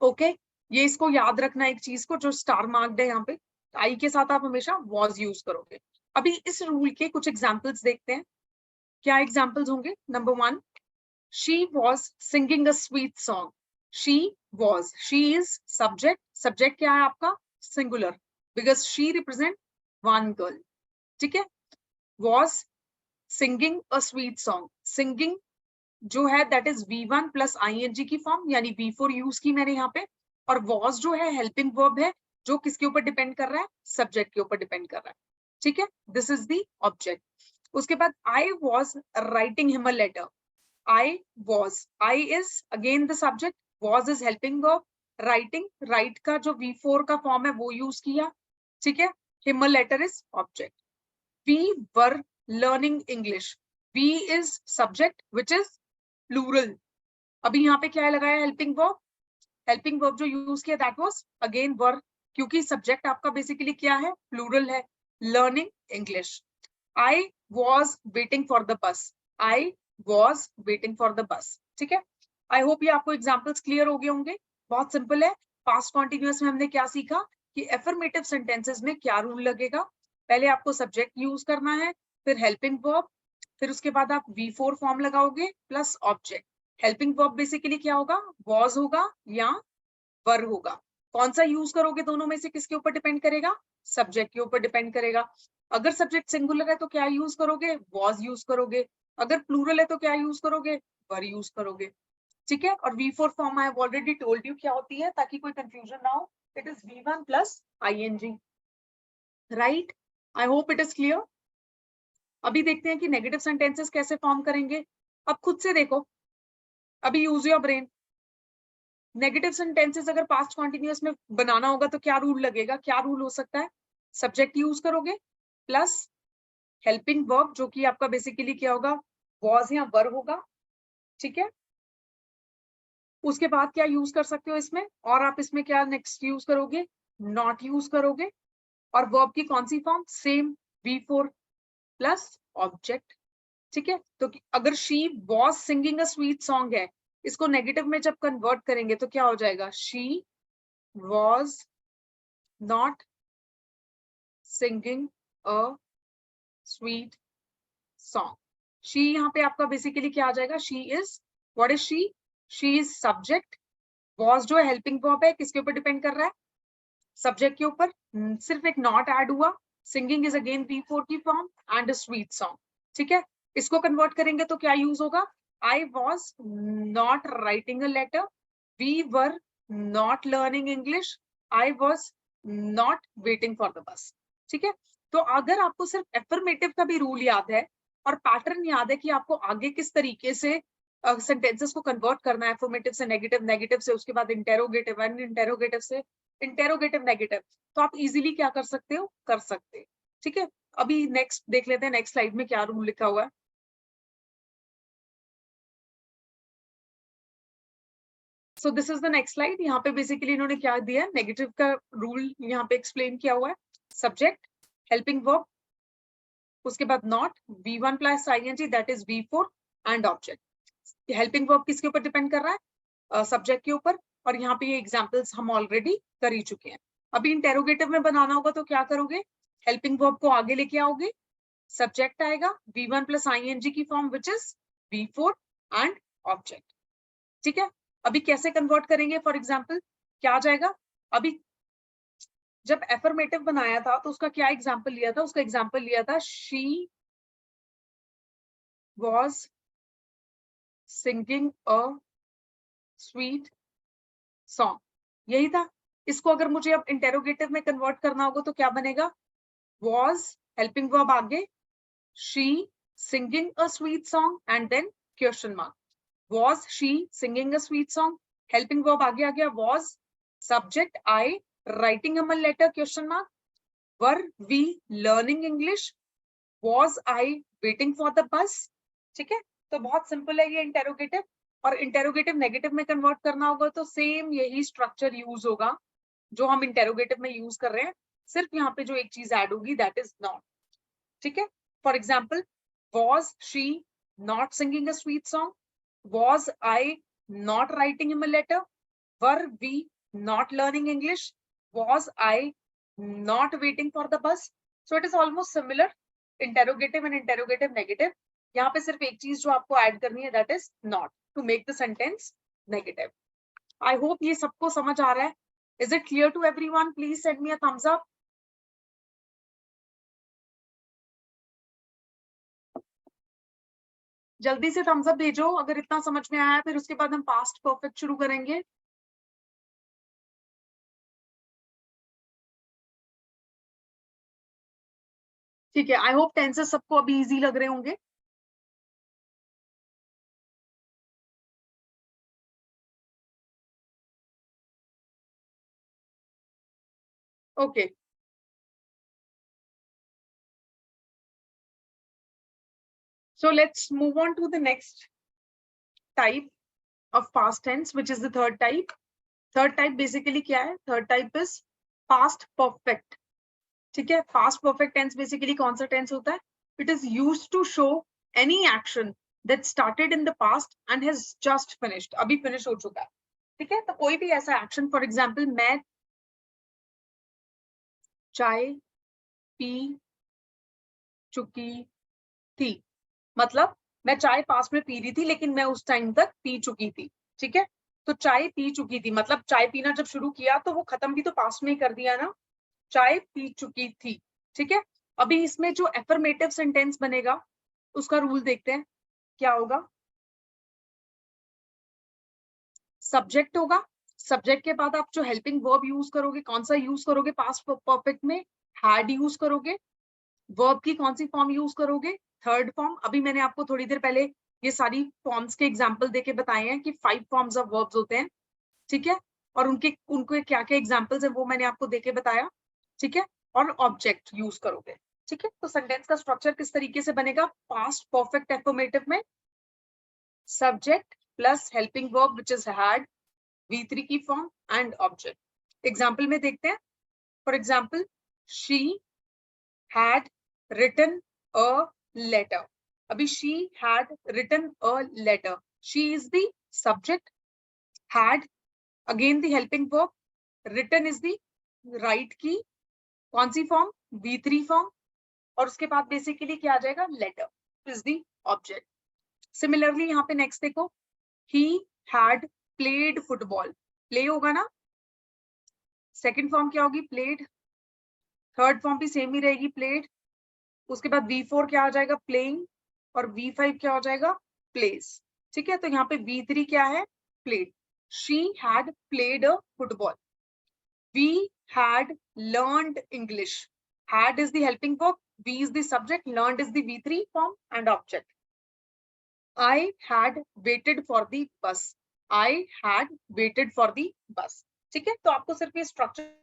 ओके, ये इसको याद रखना एक चीज को, जो स्टार मार्क्ड है यहाँ पे, आई के साथ आप हमेशा वॉज यूज करोगे। अभी इस रूल के कुछ एग्जाम्पल्स देखते हैं, क्या एग्जाम्पल्स होंगे। Number 1, she was singing a sweet song. She was, she is subject, subject क्या है आपका, singular, because she represent one girl, ठीक है। Was singing a sweet song, singing जो है that is V1 plus ING की form, यानी V4 use की मैंने यहाँ पे। और वॉज जो है हेल्पिंग वर्ब है, जो किसके ऊपर डिपेंड कर रहा है, सब्जेक्ट के ऊपर डिपेंड कर रहा है, ठीक है। This is the object. उसके बाद I was writing him a letter. I was, I is again the subject, was is helping verb, writing, write का जो V4 का फॉर्म है वो यूज किया, ठीक है। Him a letter is object. We were learning English. We is subject which is plural. अभी यहाँ पे क्या है लगाया, हेल्पिंग वर्ब, हेल्पिंग वर्ब जो यूज किया दैट वाज अगेन वर, क्योंकि सब्जेक्ट आपका बेसिकली क्या है, प्लूरल है, learning English. I was waiting for the bus, I was waiting for the bus, ठीक है। आई होप ये आपको एग्जाम्पल्स क्लियर हो गए होंगे, बहुत सिंपल है। पास्ट कॉन्टिन्यूअस में हमने क्या सीखा कि एफर्मेटिव सेंटेंसेस में क्या रूल लगेगा, पहले आपको सब्जेक्ट यूज करना है, फिर हेल्पिंग वर्ब, फिर उसके बाद आप V4 फॉर्म लगाओगे plus object. Helping verb basically क्या होगा, वॉज होगा या वर होगा। कौन सा यूज करोगे दोनों में से किसके ऊपर डिपेंड करेगा, सब्जेक्ट के ऊपर डिपेंड करेगा। अगर सब्जेक्ट सिंगुलर है तो क्या यूज करोगे, वॉज यूज करोगे। अगर प्लूरल है तो क्या यूज करोगे, वर यूज करोगे, ठीक है। और V4 form I have already told you क्या होती है, ताकि कोई कंफ्यूजन ना हो, it is V1 plus ING, right. I hope it is clear. अभी देखते हैं कि नेगेटिव सेंटेंसेस कैसे फॉर्म करेंगे। अब खुद से देखो, अभी use your brain. Negative sentences अगर पास्ट कॉन्टिन्यूअस में बनाना होगा तो क्या रूल लगेगा, क्या रूल हो सकता है, सब्जेक्ट यूज करोगे प्लस हेल्पिंग वर्ब जो कि आपका बेसिकली क्या होगा, वॉज या वर होगा, ठीक है। उसके बाद क्या यूज कर सकते हो इसमें, और आप इसमें क्या नेक्स्ट यूज करोगे, नॉट यूज करोगे। और वर्ब की कौन सी form, same V4 plus object, ठीक है। तो अगर she was singing a sweet song है, इसको नेगेटिव में जब कन्वर्ट करेंगे तो क्या हो जाएगा, she was not singing a sweet song. She यहाँ पे आपका बेसिकली क्या आ जाएगा, she is, what is she is subject. Was जो है हेल्पिंग वर्ब है, किसके ऊपर डिपेंड कर रहा है, सब्जेक्ट के ऊपर। सिर्फ एक नॉट ऐड हुआ, सिंगिंग इज अगेन V4 की form and a sweet song, ठीक है। इसको कन्वर्ट करेंगे तो क्या यूज होगा, I was not writing a letter, we were not learning English, I was not waiting for the bus, ठीक है। तो अगर आपको सिर्फ एफर्मेटिव का भी रूल याद है और पैटर्न याद है कि आपको आगे किस तरीके से सेंटेंसेस को कन्वर्ट करना है, एफर्मेटिव से नेगेटिव, नेगेटिव से उसके बाद इंटेरोगेटिव, एंड इंटेरोगेटिव से इंटेरोगेटिव नेगेटिव, तो आप इजीली क्या कर सकते हो, कर सकते हैं, ठीक है। अभी नेक्स्ट देख लेते हैं, नेक्स्ट स्लाइड में क्या रूल लिखा हुआ है। So this is the next slide. यहाँ पे बेसिकली इन्होंने क्या दिया, नेगेटिव का रूल यहाँ पे एक्सप्लेन किया हुआ है, सब्जेक्ट, हेल्पिंग वर्ब, उसके बाद not, V1 plus ING that is V4 and object. Helping verb किसके ऊपर डिपेंड कर रहा है, सब्जेक्ट के ऊपर। और यहाँ पे ये एग्जाम्पल्स हम ऑलरेडी कर ही चुके हैं। अभी इंटेरोगेटिव में बनाना होगा तो क्या करोगे, हेल्पिंग वर्ब को आगे लेके आओगे, सब्जेक्ट आएगा V1 प्लस ING की form which is V4 and object, ठीक है। अभी कैसे कन्वर्ट करेंगे, फॉर एग्जाम्पल क्या आ जाएगा, अभी जब एफर्मेटिव बनाया था तो उसका क्या एग्जाम्पल लिया था, उसका एग्जाम्पल लिया था she was singing a sweet song, यही था। इसको अगर मुझे अब इंटेरोगेटिव में कन्वर्ट करना होगा तो क्या बनेगा? was हेल्पिंग वर्ब आगे, she singing a sweet song and then question mark. Was she singing a sweet song? Helping verb आगे आ गया, was subject I writing him a letter question mark. Were we learning English? Was I waiting for the bus? ठीक है, तो बहुत simple है ये interrogative. और interrogative negative में कन्वर्ट करना होगा तो सेम यही स्ट्रक्चर यूज होगा जो हम इंटेरोगेटिव में यूज कर रहे हैं, सिर्फ यहाँ पे जो एक चीज ऐड होगी दैट इज नॉट। ठीक है, for example, was she not singing a sweet song? Was I not writing him a letter? Were we not learning English? Was I not waiting for the bus? So it is almost similar, interrogative and interrogative negative. यहाँ पे सिर्फ एक चीज जो आपको add करनी है, that is not, to make the sentence negative. I hope ये सबको समझ आ रहा है। Is it clear to everyone? Please send me a thumbs up. जल्दी से थम्स अप भेजो अगर इतना समझ में आया, फिर उसके बाद हम पास्ट परफेक्ट शुरू करेंगे। ठीक है, आई होप टेंसेस सबको अभी इजी लग रहे होंगे। Okay, so let's move on to the next type of past tense, which is the third type. Third type basically क्या है? Third type is past perfect. ठीक है, past perfect tense basically कौन सा tense होता है? It is used to show any action that started in the past and has just finished. अभी finish हो चुका है। ठीक है, तो कोई भी ऐसा action, for example, मैं चाय पी चुकी थी, मतलब मैं चाय पास में पी रही थी लेकिन मैं उस टाइम तक पी चुकी थी। ठीक है, तो चाय पी चुकी थी मतलब चाय पीना जब शुरू किया तो वो खत्म भी तो पास में ही कर दिया ना, चाय पी चुकी थी। ठीक है, अभी इसमें जो एफर्मेटिव सेंटेंस बनेगा उसका रूल देखते हैं क्या होगा। सब्जेक्ट होगा, सब्जेक्ट के बाद आप जो हेल्पिंग वर्ब यूज करोगे, कौन सा यूज करोगे? पास्ट परफेक्ट में हैड यूज करोगे। वर्ब की कौन सी फॉर्म यूज करोगे? Third form. अभी मैंने आपको थोड़ी देर पहले ये सारी फॉर्म्स के एग्जाम्पल देके बताए हैं कि 5 फॉर्म्स ऑफ वर्ब्स होते हैं। ठीक है, और उनके उनके क्या क्या एग्जाम्पल्स है वो मैंने आपको देके बताया। ठीक है, और ऑब्जेक्ट यूज करोगे। ठीक है, तो सेंटेंस का स्ट्रक्चर किस तरीके से बनेगा? पास्ट परफेक्ट एफर्मेटिव में subject plus helping verb which is had, V3 की फॉर्म एंड ऑब्जेक्ट। एग्जाम्पल में देखते हैं। For example, she had written a letter. Abhi she had written a letter. She is the subject. Had again the helping verb. Written is the right की कौन सी form? V3 form. और उसके बाद basically क्या आ जाएगा? letter is the object. Similarly यहाँ पे next देखो, he had played football. play होगा ना, सेकेंड फॉर्म क्या होगी? played। थर्ड फॉर्म भी सेम ही रहेगी, played। उसके बाद V4 क्या आ जाएगा? प्लेइंग। और V5 क्या हो जाएगा? प्लेस। ठीक है, तो यहाँ पे V3 क्या है? Played. She had played a football. We had learned English. Had is the helping verb, we is the subject, learned is the V3 form and object. I had waited for the bus. I had waited for the bus. ठीक है, तो आपको सिर्फ ये structure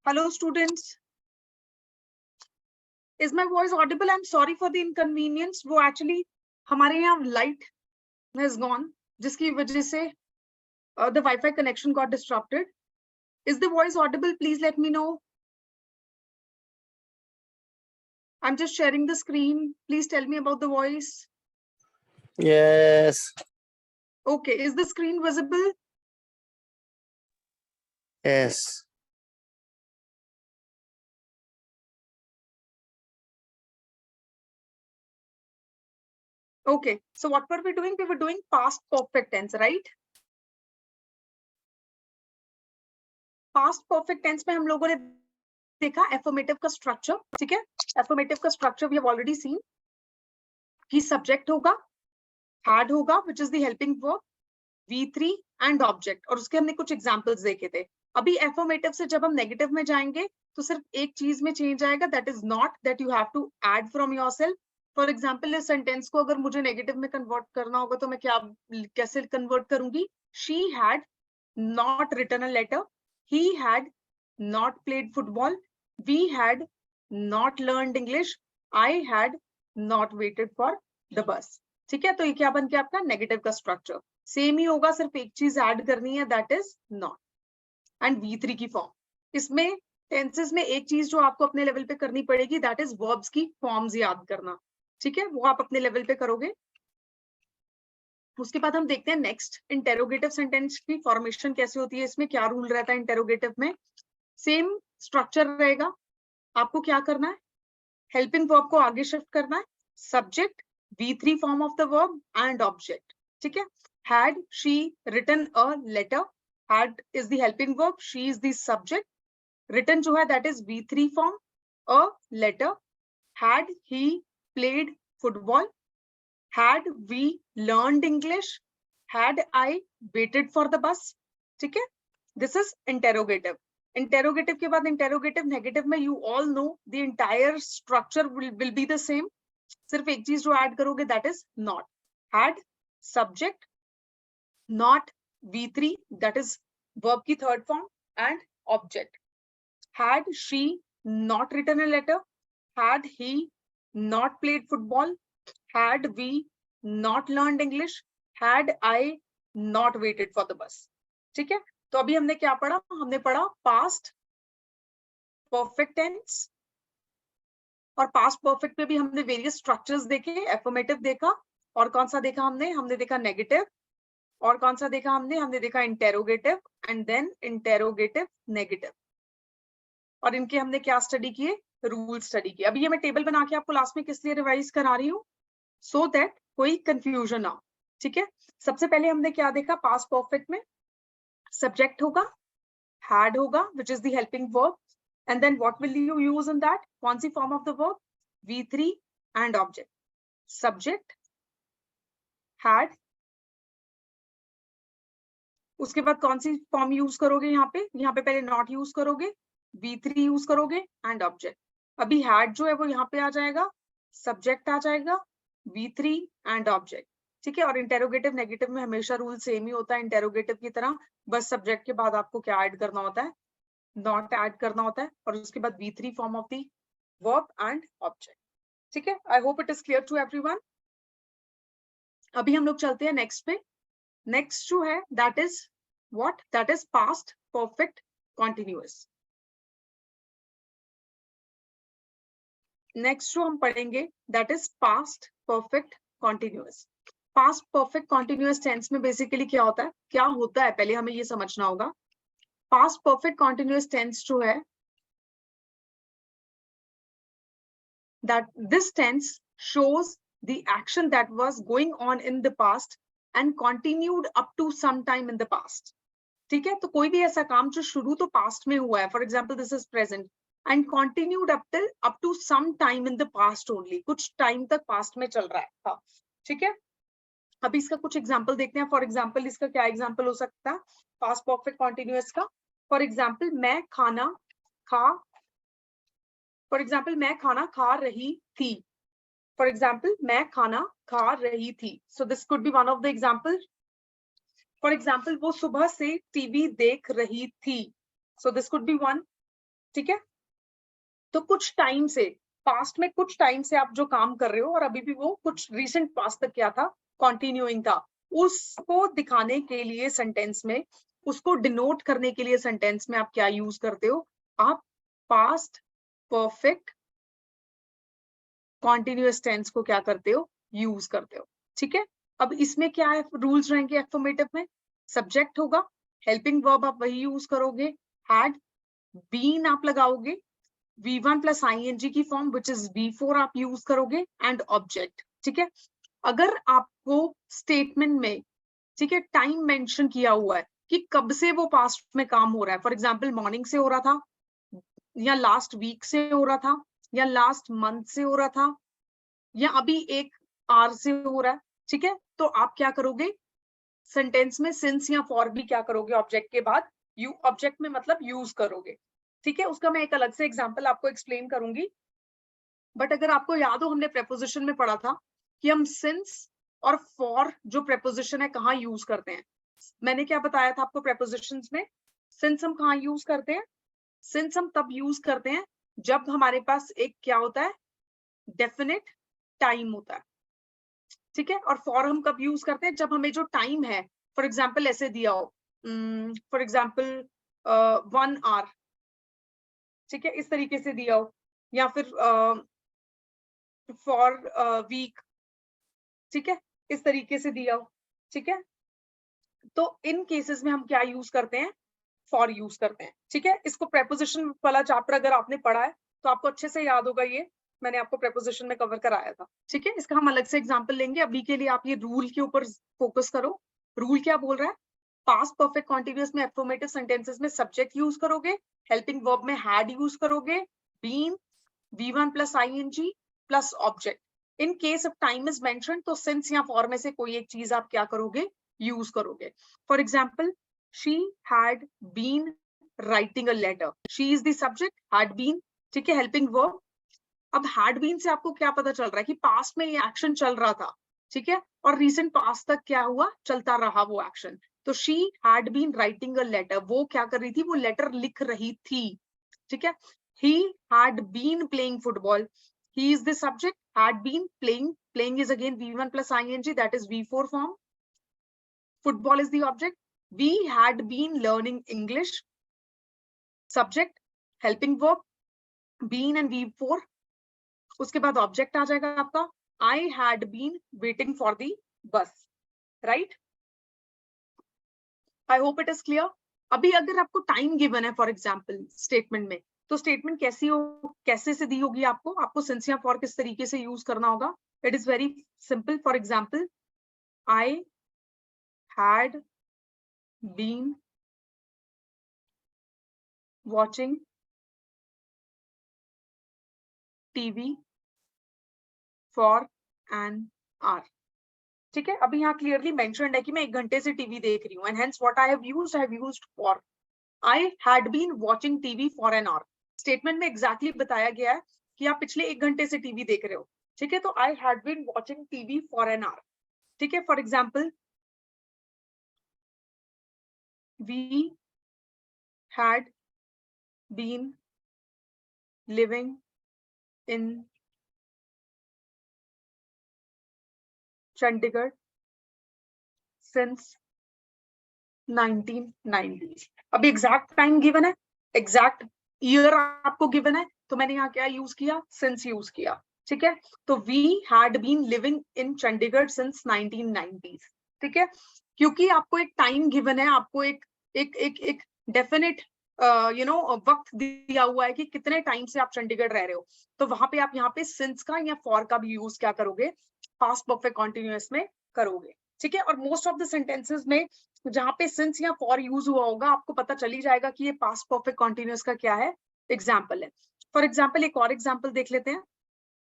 Hello students. Is my voice audible? I'm sorry for the inconvenience. वो actually हमारे यहाँ light has gone, जिसकी वजह से the Wi-Fi connection got disrupted. Is the voice audible? Please let me know. I'm just sharing the screen. Please tell me about the voice. Yes. Okay, is the screen visible? Yes. Okay, so what were we doing? We were doing past perfect tense, right? Past perfect tense में हम लोगों ने देखा affirmative का structure, ठीक है? Affirmative का structure we have already seen. कि subject होगा, had होगा, which is the helping verb, V3 and object. और उसके हमने कुछ examples देखे थे. अभी affirmative से जब हम negative में जाएंगे, तो सिर्फ एक चीज में change आएगा, that is not that you have to add from yourself. For example, इस sentence को अगर मुझे negative में convert करना होगा, तो मैं कैसे convert करूंगी? She had not written a letter. He had not played football. We had not learned English. I had not waited for the bus. ठीक है, तो ये क्या बन गया आपका नेगेटिव का स्ट्रक्चर. सेम ही होगा, सिर्फ एक चीज ऐड करनी है, that is not. And V3 की फॉर्म. इसमें टेंसेस में एक चीज जो आपको अपने लेवल पे करनी पड़ेगी, दैट इज वर्ब्स की फॉर्म्स याद करना. ठीक है, वो आप अपने लेवल पे करोगे. उसके बाद हम देखते हैं नेक्स्ट इंटेरोगेटिव सेंटेंस की फॉर्मेशन कैसे होती है. इसमें क्या रूल रहता है इंटेरोगेटिव में? सेम स्ट्रक्चर रहेगा. आपको क्या करना है? हेल्पिंग वर्ब को आगे शिफ्ट करना है. Subject, V3 form of the verb and object. ठीक है, had she written a letter. had is the helping verb, she is the subject. written जो है that is V3 form. A letter. had he played football. had we learned English. had I waited for the bus. ठीक है, this is interrogative. Interrogative के बाद interrogative negative में you all know the entire structure will be the same. सिर्फ एक चीज जो add करोगे that is not. had, subject, not, V3 that is verb की third form and object. had she not written a letter. had he not played football. had we not learned English. had I not waited for the bus. ठीक है, तो अभी हमने क्या पढ़ा? हमने पढ़ा पास्ट परफेक्ट टेंस, और पास्ट परफेक्ट में भी हमने वेरियस स्ट्रक्चर्स देखे. एफर्मेटिव देखा, और कौन सा देखा हमने? हमने देखा नेगेटिव, और कौन सा देखा हमने? हमने देखा interrogative and then interrogative negative. और इनके हमने क्या स्टडी किए? रूल स्टडी किए. अभी ये मैं टेबल बना के आपको लास्ट में किस लिए रिवाइज करा रही हूँ? सो दैट कोई कंफ्यूजन ना हो. ठीक है, सबसे पहले हमने क्या देखा? पास्ट परफेक्ट में सब्जेक्ट होगा, had होगा which is the helping verb, and then what will you use in that? कौन सी form of the verb? V3 and object. subject, had. उसके बाद कौन सी फॉर्म यूज करोगे? यहाँ पे पहले नॉट यूज करोगे, V3 यूज करोगे एंड ऑब्जेक्ट. अभी had जो है वो यहाँ पे आ जाएगा, सब्जेक्ट आ जाएगा, V3 एंड ऑब्जेक्ट. ठीक है, और इंटेरोगेटिव नेगेटिव में हमेशा रूल सेम ही होता है इंटेरोगेटिव की तरह. बस सब्जेक्ट के बाद आपको क्या ऐड करना होता है? नॉट ऐड करना होता है, और उसके बाद V3 form of the verb and object. ठीक है, I hope it is clear to everyone. अभी हम लोग चलते हैं नेक्स्ट पे. नेक्स्ट जो है that is what? That is past perfect continuous. Next जो हम पढ़ेंगे that is past perfect continuous. Past perfect continuous tense में बेसिकली क्या होता है? पहले हमें ये समझना होगा. पास्ट परफेक्ट कॉन्टिन्यूअस टेंस जो है, that this tense shows the action that was going on in the past and continued up to some time in the past. ठीक है, तो कोई भी ऐसा काम जो शुरू तो पास्ट में हुआ है, for example this is present and continued up to some time in the past only. कुछ टाइम तक पास्ट में चल रहा है. हाँ, ठीक है, अभी इसका कुछ एग्जाम्पल देखते हैं. फॉर एग्जाम्पल इसका क्या एग्जाम्पल हो सकता है पास्ट परफेक्ट कॉन्टिन्यूअस का? फॉर एग्जाम्पल मैं खाना खा रही थी. फॉर एग्जाम्पल मैं खाना खा रही थी. So this could be one of the example. For example वो सुबह से टीवी देख रही थी. So this could be one. ठीक है। तो कुछ टाइम से, पास्ट में कुछ टाइम से आप जो काम कर रहे हो और अभी भी वो कुछ रीसेंट पास्ट तक क्या था, कॉन्टिन्यूइंग था, उसको दिखाने के लिए सेंटेंस में, उसको डिनोट करने के लिए सेंटेंस में आप क्या यूज करते हो, आप पास्ट परफेक्ट कॉन्टिन्यूअस टेंस को क्या करते हो, यूज करते हो। ठीक है। अब इसमें क्या है रूल्स रहेंगे एफर्मेटिव में, सब्जेक्ट होगा, हेल्पिंग वर्ब आप वही यूज करोगे, हैड, बीन आप लगाओगे, V1 प्लस ING की फॉर्म विच इज V4 आप यूज करोगे, एंड ऑब्जेक्ट। ठीक है। अगर आपको स्टेटमेंट में, ठीक है, टाइम मेंशन किया हुआ है कि कब से वो पास्ट में काम हो रहा है, फॉर एग्जांपल मॉर्निंग से हो रहा था, या लास्ट वीक से हो रहा था, या लास्ट मंथ से हो रहा था, या अभी एक आवर से हो रहा है, ठीक है, तो आप क्या करोगे सेंटेंस में, सिंस या फॉर भी क्या करोगे ऑब्जेक्ट के बाद, यू ऑब्जेक्ट में मतलब यूज करोगे। ठीक है। उसका मैं एक अलग से एग्जांपल आपको एक्सप्लेन करूंगी, बट अगर आपको याद हो हमने प्रेपोजिशन में पढ़ा था कि हम सिंस और फॉर जो प्रेपोजिशन है कहाँ यूज करते हैं। मैंने क्या बताया था आपको प्रेपोजिशंस में, सिंस हम कहाँ यूज करते हैं, सिंस हम तब यूज करते हैं जब हमारे पास एक क्या होता है, डेफिनेट टाइम होता है। ठीक है। और फॉर हम कब यूज करते हैं, जब हमें जो टाइम है, फॉर एग्जाम्पल ऐसे दिया हो, फॉर एग्जाम्पल 1 आवर, ठीक है, इस तरीके से दिया हो, या फिर फॉर वीक, ठीक है, इस तरीके से दिया हो। ठीक है। तो इन केसेस में हम क्या यूज करते हैं, फॉर यूज करते हैं। ठीक है। इसको प्रेपोजिशन वाला चैप्टर अगर आपने पढ़ा है तो आपको अच्छे से याद होगा, ये मैंने आपको प्रेपोजिशन में कवर कराया था। ठीक है। इसका हम अलग से एग्जांपल लेंगे, अभी के लिए आप ये रूल के ऊपर फोकस करो। रूल क्या बोल रहा है, पास्ट परफेक्ट कॉन्टिन्यूअस में एफर्मेटिव सेंटेंसेस में सब्जेक्ट यूज करोगे, हेल्पिंग वर्ब में हैड यूज करोगे, been, V1 plus ING plus object. In case of time is mention तो सिंस या फॉर में से कोई एक चीज आप क्या करोगे, यूज करोगे। For example she had been writing a letter, she is the subject, had been, ठीक है, helping verb। अब had been से आपको क्या पता चल रहा है कि पास्ट में ये एक्शन चल रहा था, ठीक है, और रीसेंट पास्ट तक क्या हुआ, चलता रहा वो एक्शन। तो she had been writing a letter, वो क्या कर रही थी, वो लेटर लिख रही थी। ठीक है। he had been playing football, he is the subject, had been playing, playing is again V1 plus ING, that is V4 form, football is the object, we had been learning English, subject, helping verb, been and V4, उसके बाद object आ जाएगा आपका, I had been waiting for the bus, right? I hope it is clear. अभी अगर आपको time given है for example statement में, तो स्टेटमेंट कैसी हो, कैसे से दी होगी आपको सिंस या फॉर किस तरीके से यूज करना होगा। It is very simple. For example I had been watching TV for an hour। ठीक है। अभी यहाँ क्लियरली मेंशन्ड है कि मैं 1 घंटे से टीवी देख रही हूँ, and hence what I have used for, I had been watching TV for an hour. Statement में एग्जैक्टली बताया गया है कि आप पिछले 1 घंटे से टीवी देख रहे हो। ठीक है। तो I had been watching TV for an hour. ठीक है। For example we had been living in Chandigarh since 1990। अभी एग्जैक्ट टाइम गिवन है, एग्जैक्ट ईयर आपको गिवन है, तो मैंने यहाँ क्या यूज किया, सिंस यूज किया। ठीक है। तो we had been living in Chandigarh since 1990। ठीक है। क्योंकि आपको एक टाइम गिवन है, आपको एक डेफिनेट वक्त दिया हुआ है कि कितने टाइम से आप चंडीगढ़ रह रहे हो, तो वहां पे आप यहाँ पे सिंस का या फॉर का भी यूज क्या करोगे, पास्ट परफेक्ट कॉन्टिन्यूअस में करोगे। ठीक है। और मोस्ट ऑफ द सेंटेंसेस में जहां पे सिंस या फॉर यूज हुआ होगा, आपको पता चल ही जाएगा कि ये पास्ट परफेक्ट कॉन्टिन्यूअस का क्या है, एग्जाम्पल है। फॉर एग्जाम्पल एक और एग्जाम्पल देख लेते हैं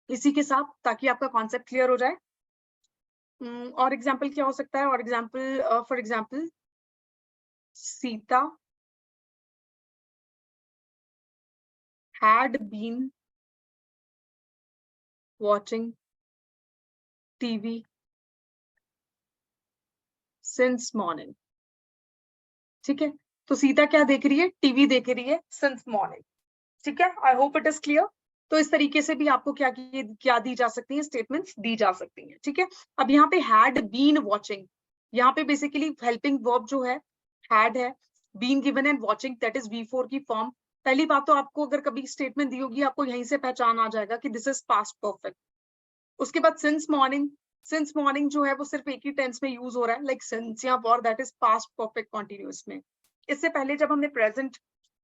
इसी के साथ, ताकि आपका कॉन्सेप्ट क्लियर हो जाए। और एग्जाम्पल क्या हो सकता है, और example for example Sita had been watching TV since morning। ठीक है। तो सीता क्या देख रही है, टीवी देख रही है सिंस मॉर्निंग। ठीक है, I hope it is clear. तो इस तरीके से भी आपको क्या दी जा सकती है, स्टेटमेंट्स दी जा सकती हैं। ठीक है, अब यहाँ पे हैड बीन वॉचिंग, यहाँ पे बेसिकली हेल्पिंग वर्ब जो है हैड है, been given and watching that is V4 की फॉर्म। पहली बात तो आपको अगर कभी स्टेटमेंट दी होगी आपको यहीं से पहचान आ जाएगा कि दिस इज पास्ट परफेक्ट। उसके बाद सिंस मॉर्निंग जो है वो सिर्फ एक ही टेंस में यूज हो रहा है, लाइक सिंस या for, that is past perfect continuous में। इससे पहले जब हमने प्रेजेंट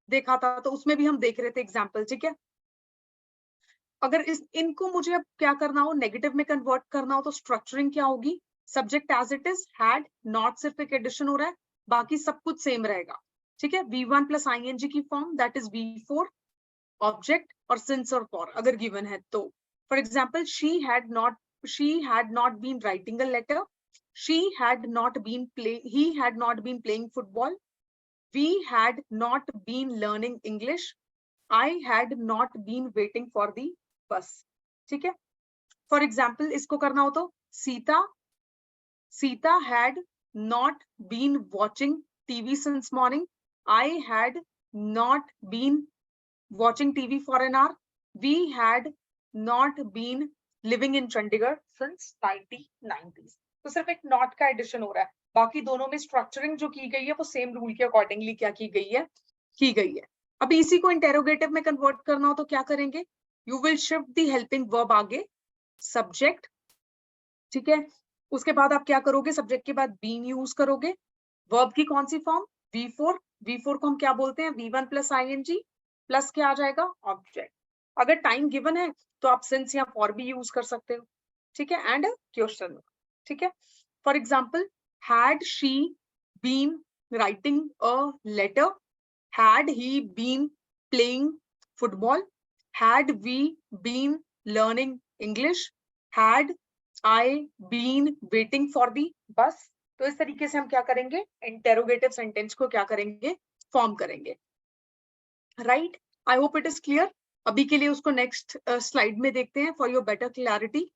देखा था तो उसमें भी हम देख रहे थे एग्जाम्पल। ठीक है, अगर इनको मुझे अब क्या करना हो, नेगेटिव में कन्वर्ट करना हो तो स्ट्रक्चरिंग क्या होगी, subject as it is had, not सिर्फ एक एडिशन हो रहा है, बाकी सब कुछ सेम रहेगा। ठीक है, V1 प्लस ING की form that is V4, object और सिंस और फॉर अगर गिवन है तो। For example she had not been writing a letter, he had not been playing football, we had not been learning English, I had not been waiting for the bus। ठीक है, for example इसको करना हो तो Sita had not been watching TV since morning, I had not been watching TV for an hour, we had not been living in Chandigarh since 1990s। तो सिर्फ एक not का एडिशन हो रहा है, बाकी दोनों में स्ट्रक्चरिंग जो की गई है वो सेम रूल के अकॉर्डिंगली क्या की गई है। अभी इसी को इंटेरोगेटिव में कन्वर्ट करना हो तो क्या करेंगे, you will shift the helping verb आगे, सब्जेक्ट। ठीक है, उसके बाद आप क्या करोगे, सब्जेक्ट के बाद बीन यूज करोगे, वर्ब की कौन सी फॉर्म, V4 को हम क्या बोलते हैं, V1 प्लस ING प्लस क्या आ जाएगा, ऑब्जेक्ट। अगर टाइम गिवन है तो आप सिंस या फॉर भी यूज कर सकते हो। ठीक है, एंड क्वेश्चन। ठीक है, for example had she been writing a letter, had he been playing football, had we been learning English, had I been waiting for the bus। तो इस तरीके से हम क्या करेंगे, इंटेरोगेटिव सेंटेंस को क्या करेंगे, फॉर्म करेंगे। Right, I hope it is clear. अभी के लिए उसको नेक्स्ट स्लाइड में देखते हैं for your better clarity.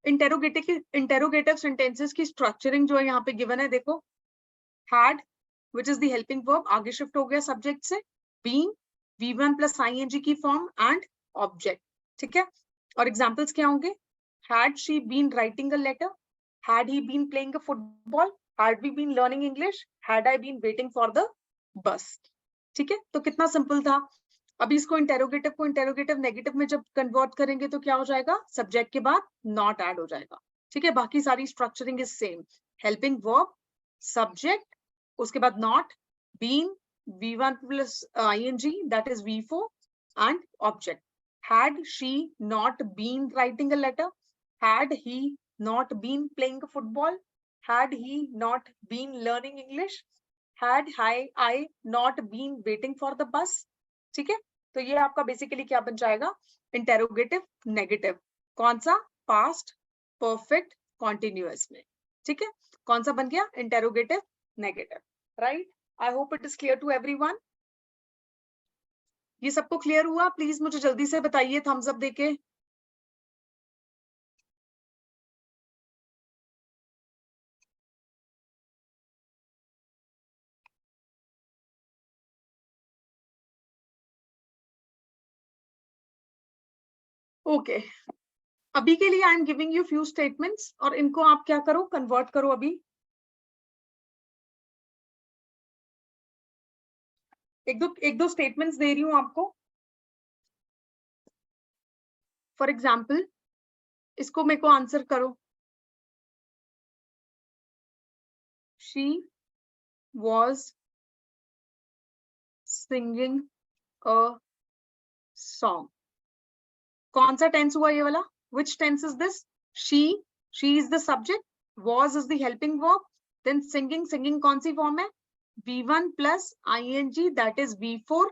Interrogative sentences की स्ट्रक्चरिंग जो है यहाँ पे गिवन है, देखो had which is the helping verb आगे शिफ्ट हो गया सब्जेक्ट से, being V1 प्लस ING की फॉर्म एंड ऑब्जेक्ट। ठीक है, और एग्जांपल्स क्या होंगे, had she been writing a letter, had he been playing a football, had we been learning English, had I been waiting for the bus। ठीक है, तो कितना सिंपल था। अभी इसको इंटेरोगेटिव नेगेटिव में जब कन्वर्ट करेंगे तो क्या हो जाएगा, सब्जेक्ट के बाद नॉट ऐड हो जाएगा। ठीक है, बाकी सारी structuring is same, helping verb, subject, उसके बाद not, been, V1 plus ING that is V4 and object। had she not been writing a letter, had he not been playing football, had he not been learning English, had I not been waiting for the bus। ठीक है, तो ये आपका basically क्या बन जाएगा, interrogative negative. कौन सा, पास्ट परफेक्ट कॉन्टिन्यूअस में। ठीक है, कौन सा बन गया, interrogative negative. Right, I hope it is clear to everyone. ये सबको क्लियर हुआ, प्लीज मुझे जल्दी से बताइए थम्स अप देके। ओके, अभी के लिए I am giving you few statements और इनको आप क्या करो, कन्वर्ट करो। अभी एक दो स्टेटमेंट्स दे रही हूं आपको। फॉर एग्जाम्पल इसको मेरे को आंसर करो, she was singing a song. कौन सा टेंस हुआ ये वाला, which tense is this, she is the subject, was is the helping verb, then singing कौन सी फॉर्म है, V1 plus ING that is V4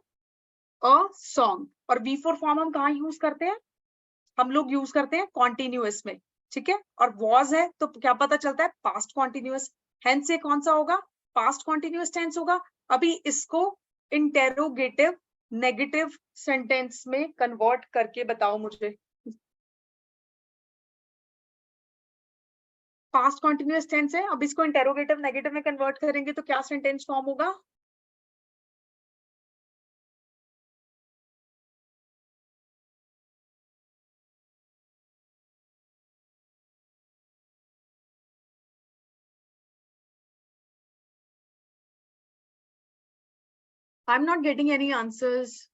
a song. और V4 फॉर्म हम कहाँ यूज करते हैं, हम लोग यूज करते हैं कॉन्टिन्यूअस में। ठीक है, और वॉज है तो क्या पता चलता है, पास्ट कॉन्टिन्यूअस, हेंस से कौन सा होगा, पास्ट कॉन्टिन्यूअस टेंस होगा। अभी इसको इंटेरोगेटिव नेगेटिव सेंटेंस में कन्वर्ट करके बताओ मुझे। पास्ट कॉन्टिन्यूअस टेंस है, अब इसको इंटेरोगेटिव नेगेटिव में कन्वर्ट करेंगे तो क्या सेंटेंस फॉर्म होगा, I'm not getting any answers.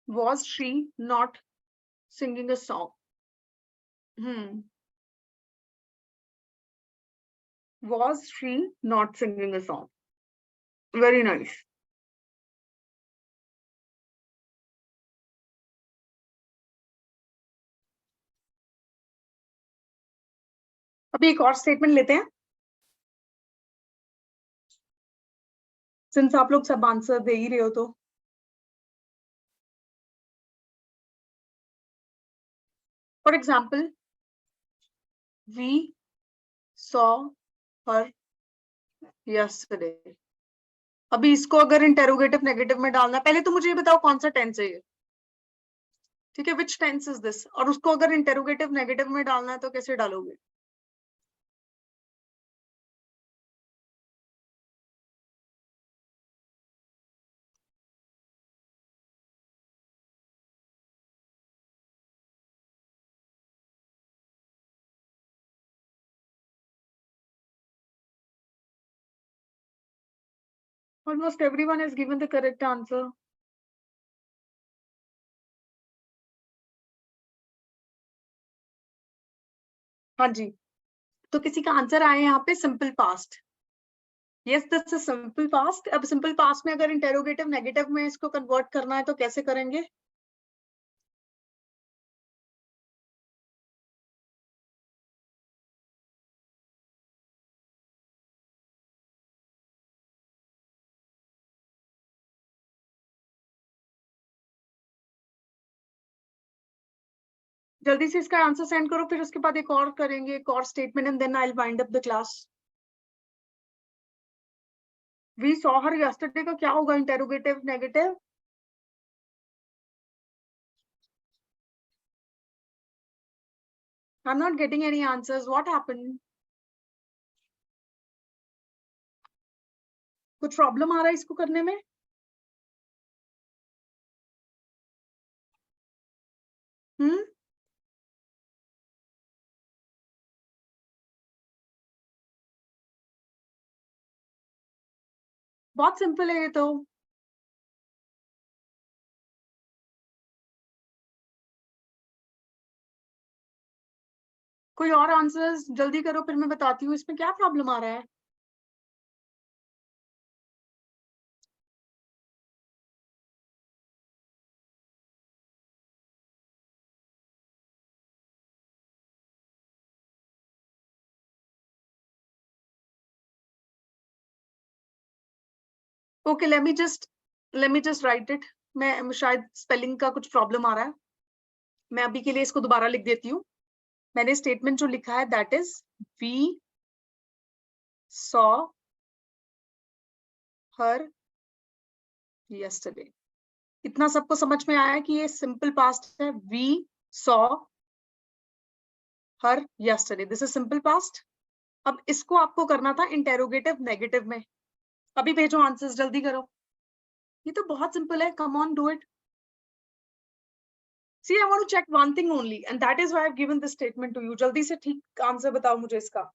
Was she not singing a song? Was she not singing a song? Very nice. अभी एक और स्टेटमेंट लेते हैं, सिंस आप लोग सब आंसर दे ही रहे हो तो। For example, we saw her yesterday. अभी इसको अगर इंटेरोगेटिव नेगेटिव में डालना, पहले तो मुझे ये बताओ कौन सा टेंस है ये, ठीक है, विच टेंस इज दिस, और उसको अगर इंटेरोगेटिव नेगेटिव में डालना है तो कैसे डालोगे? Almost everyone has given the correct answer. हाँ जी, तो किसी का आंसर आया यहाँ पे simple past. Yes, this is simple past. अब सिंपल पास्ट में अगर इंटेरोगेटिव नेगेटिव में इसको कन्वर्ट करना है तो कैसे करेंगे? जल्दी से इसका आंसर सेंड करो, फिर उसके बाद एक और करेंगे, एक और statement, and then I will wind up the class. We saw her yesterday का क्या होगा interrogative negative? I am not getting any answers, what happened? कुछ प्रॉब्लम आ रहा है इसको करने में? बहुत सिंपल है ये तो। कोई और आंसर्स जल्दी करो, फिर मैं बताती हूँ इसमें क्या प्रॉब्लम आ रहा है। Okay, late me just right it. मैं शायद स्पेलिंग का कुछ प्रॉब्लम आ रहा है, मैं अभी के लिए इसको दोबारा लिख देती हूँ। मैंने स्टेटमेंट जो लिखा है that is we saw her yesterday. इतना सबको समझ में आया कि ये सिंपल पास्ट है, we saw her yesterday, this is simple past. अब इसको आपको करना था इंटेरोगेटिव नेगेटिव में। अभी भेजो आंसर्स, जल्दी करो, ये तो बहुत सिंपल है, come on do it. See, I want to check one thing only, and that is why I've given this statement to you. जल्दी से ठीक आंसर बताओ मुझे इसका।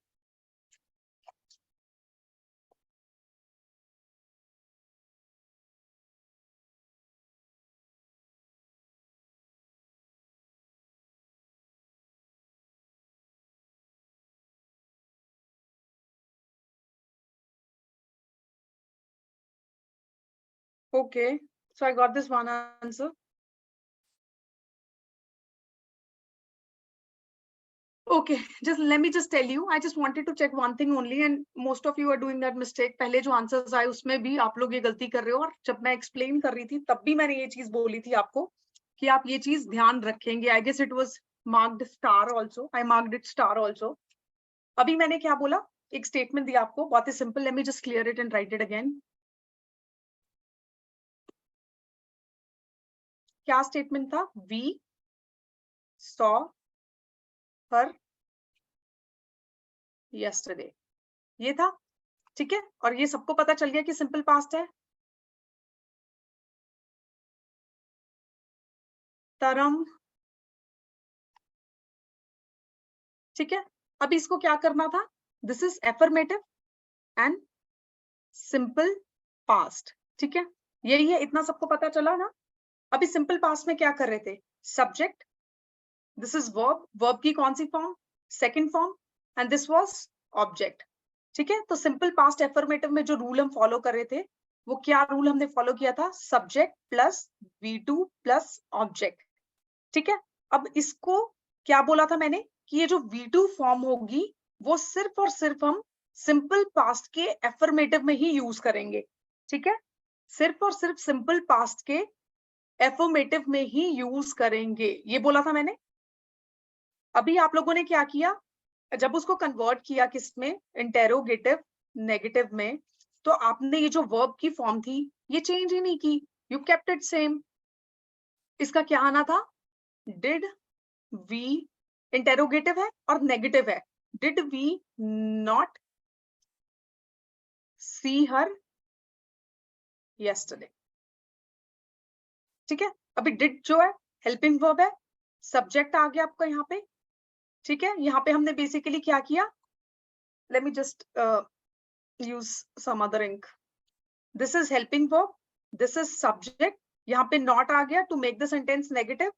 Okay, so I got this one answer. Okay, let me just tell you, I just wanted to check one thing only, and most of you are doing that mistake. पहले जो answers आए उसमें भी आप लोग ये गलती कर रहे हो, और जब मैं explain कर रही थी तब भी मैंने ये चीज बोली थी आपको कि आप ये चीज ध्यान रखेंगे। I guess it was marked star also. I marked it star also. अभी मैंने क्या बोला, एक स्टेटमेंट दिया आपको, बहुत ही simple. Let me just clear it and write it again. क्या स्टेटमेंट था? वी सॉ हर यस्टरडे, ये था, ठीक है। और ये सबको पता चल गया कि सिंपल पास्ट है। तरम। ठीक है, अब इसको क्या करना था? This is affirmative and simple past. ठीक है, यही है, इतना सबको पता चला ना? अभी सिंपल पास्ट में क्या कर रहे थे? Subject, this is verb, verb की कौन सी form? Second form, and this was object. ठीक है, तो सिंपल पास्ट एफर्मेटिव में जो रूल हम फॉलो कर रहे थे, वो क्या रूल हमने फॉलो किया था? Subject plus V2 plus object. ठीक है, अब इसको क्या बोला था मैंने कि ये जो V2 फॉर्म होगी वो सिर्फ और सिर्फ हम सिंपल पास्ट के एफर्मेटिव में ही यूज करेंगे। ठीक है, सिर्फ और सिर्फ सिंपल पास्ट के एफर्मेटिव में ही यूज करेंगे, ये बोला था मैंने। अभी आप लोगों ने क्या किया? जब उसको कन्वर्ट किया किसमें? इंटेरोगेटिव नेगेटिव में, तो आपने ये जो वर्ब की फॉर्म थी ये चेंज ही नहीं की, यू केप्ट इट सेम। इसका क्या आना था? डिड वी, इंटेरोगेटिव है और नेगेटिव है, did we not see her yesterday। ठीक है, अभी डिड जो है हेल्पिंग वर्ब है, सब्जेक्ट आ गया आपका यहाँ पे। ठीक है, यहाँ पे हमने बेसिकली क्या किया? Let me just use some other ink. This is helping verb, this is subject, यहाँ पे नॉट आ गया to make the sentence negative,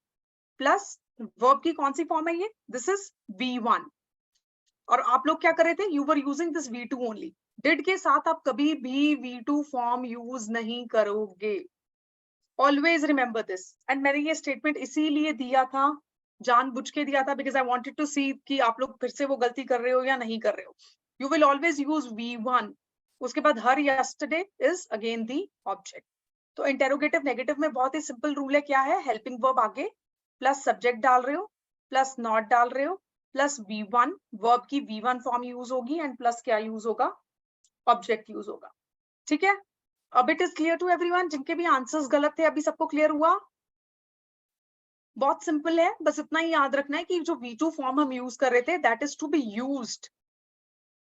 plus verb की कौन सी फॉर्म है ये? This is V1। और आप लोग क्या कर रहे थे? You were using this V2 only. Did के साथ आप कभी भी V2 फॉर्म यूज नहीं करोगे, ऑलवेज रिमेंबर दिस। एंड मैंने ये स्टेटमेंट इसीलिए दिया था, जानबूझ के दिया था, बिकॉज आई वांटेड टू सी कि आप लोग फिर से वो गलती कर रहे हो या नहीं कर रहे हो। You will always use V1, उसके बाद her yesterday is again the object. तो इंटेरोगेटिव नेगेटिव में बहुत ही सिंपल रूल है, क्या है? हेल्पिंग वर्ब आगे प्लस सब्जेक्ट डाल रहे हो प्लस नॉट डाल रहे हो प्लस V1, वर्ब की V1 फॉर्म यूज होगी एंड प्लस क्या यूज होगा? ऑब्जेक्ट यूज होगा। ठीक है, अब it is clear to everyone? जिनके भी आंसर्स गलत थे अभी सबको क्लियर हुआ? बहुत सिंपल है, बस इतना ही याद रखना है कि जो V2 फॉर्म हम यूज कर रहे थे, that is to be used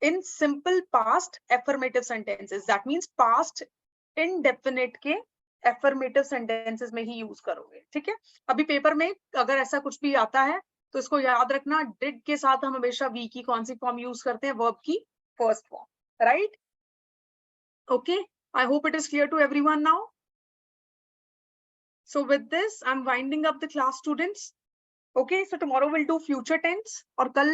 in simple past affirmative sentences. That means past indefinite के एफर्मेटिव सेंटेंसेस में ही यूज करोगे। ठीक है, अभी पेपर में अगर ऐसा कुछ भी आता है तो इसको याद रखना, डिड के साथ हम हमेशा वी की कौन सी फॉर्म यूज करते हैं? वर्ब की first form, right? Okay, I hope it is clear to everyone now. So with this, I'm winding up the class, students. Okay, so tomorrow we'll do future tense और कल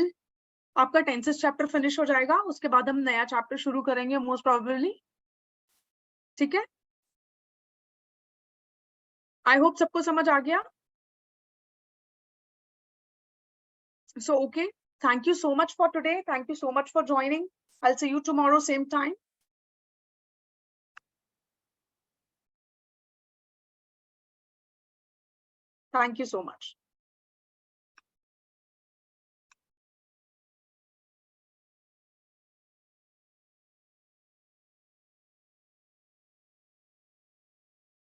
आपका tenses chapter finish हो जाएगा, उसके बाद हम नया chapter शुरू करेंगे most probably। ठीक है, I hope सबको समझ आ गया। So okay, thank you so much for today. Thank you so much for joining. I'll see you tomorrow same time. Thank you so much.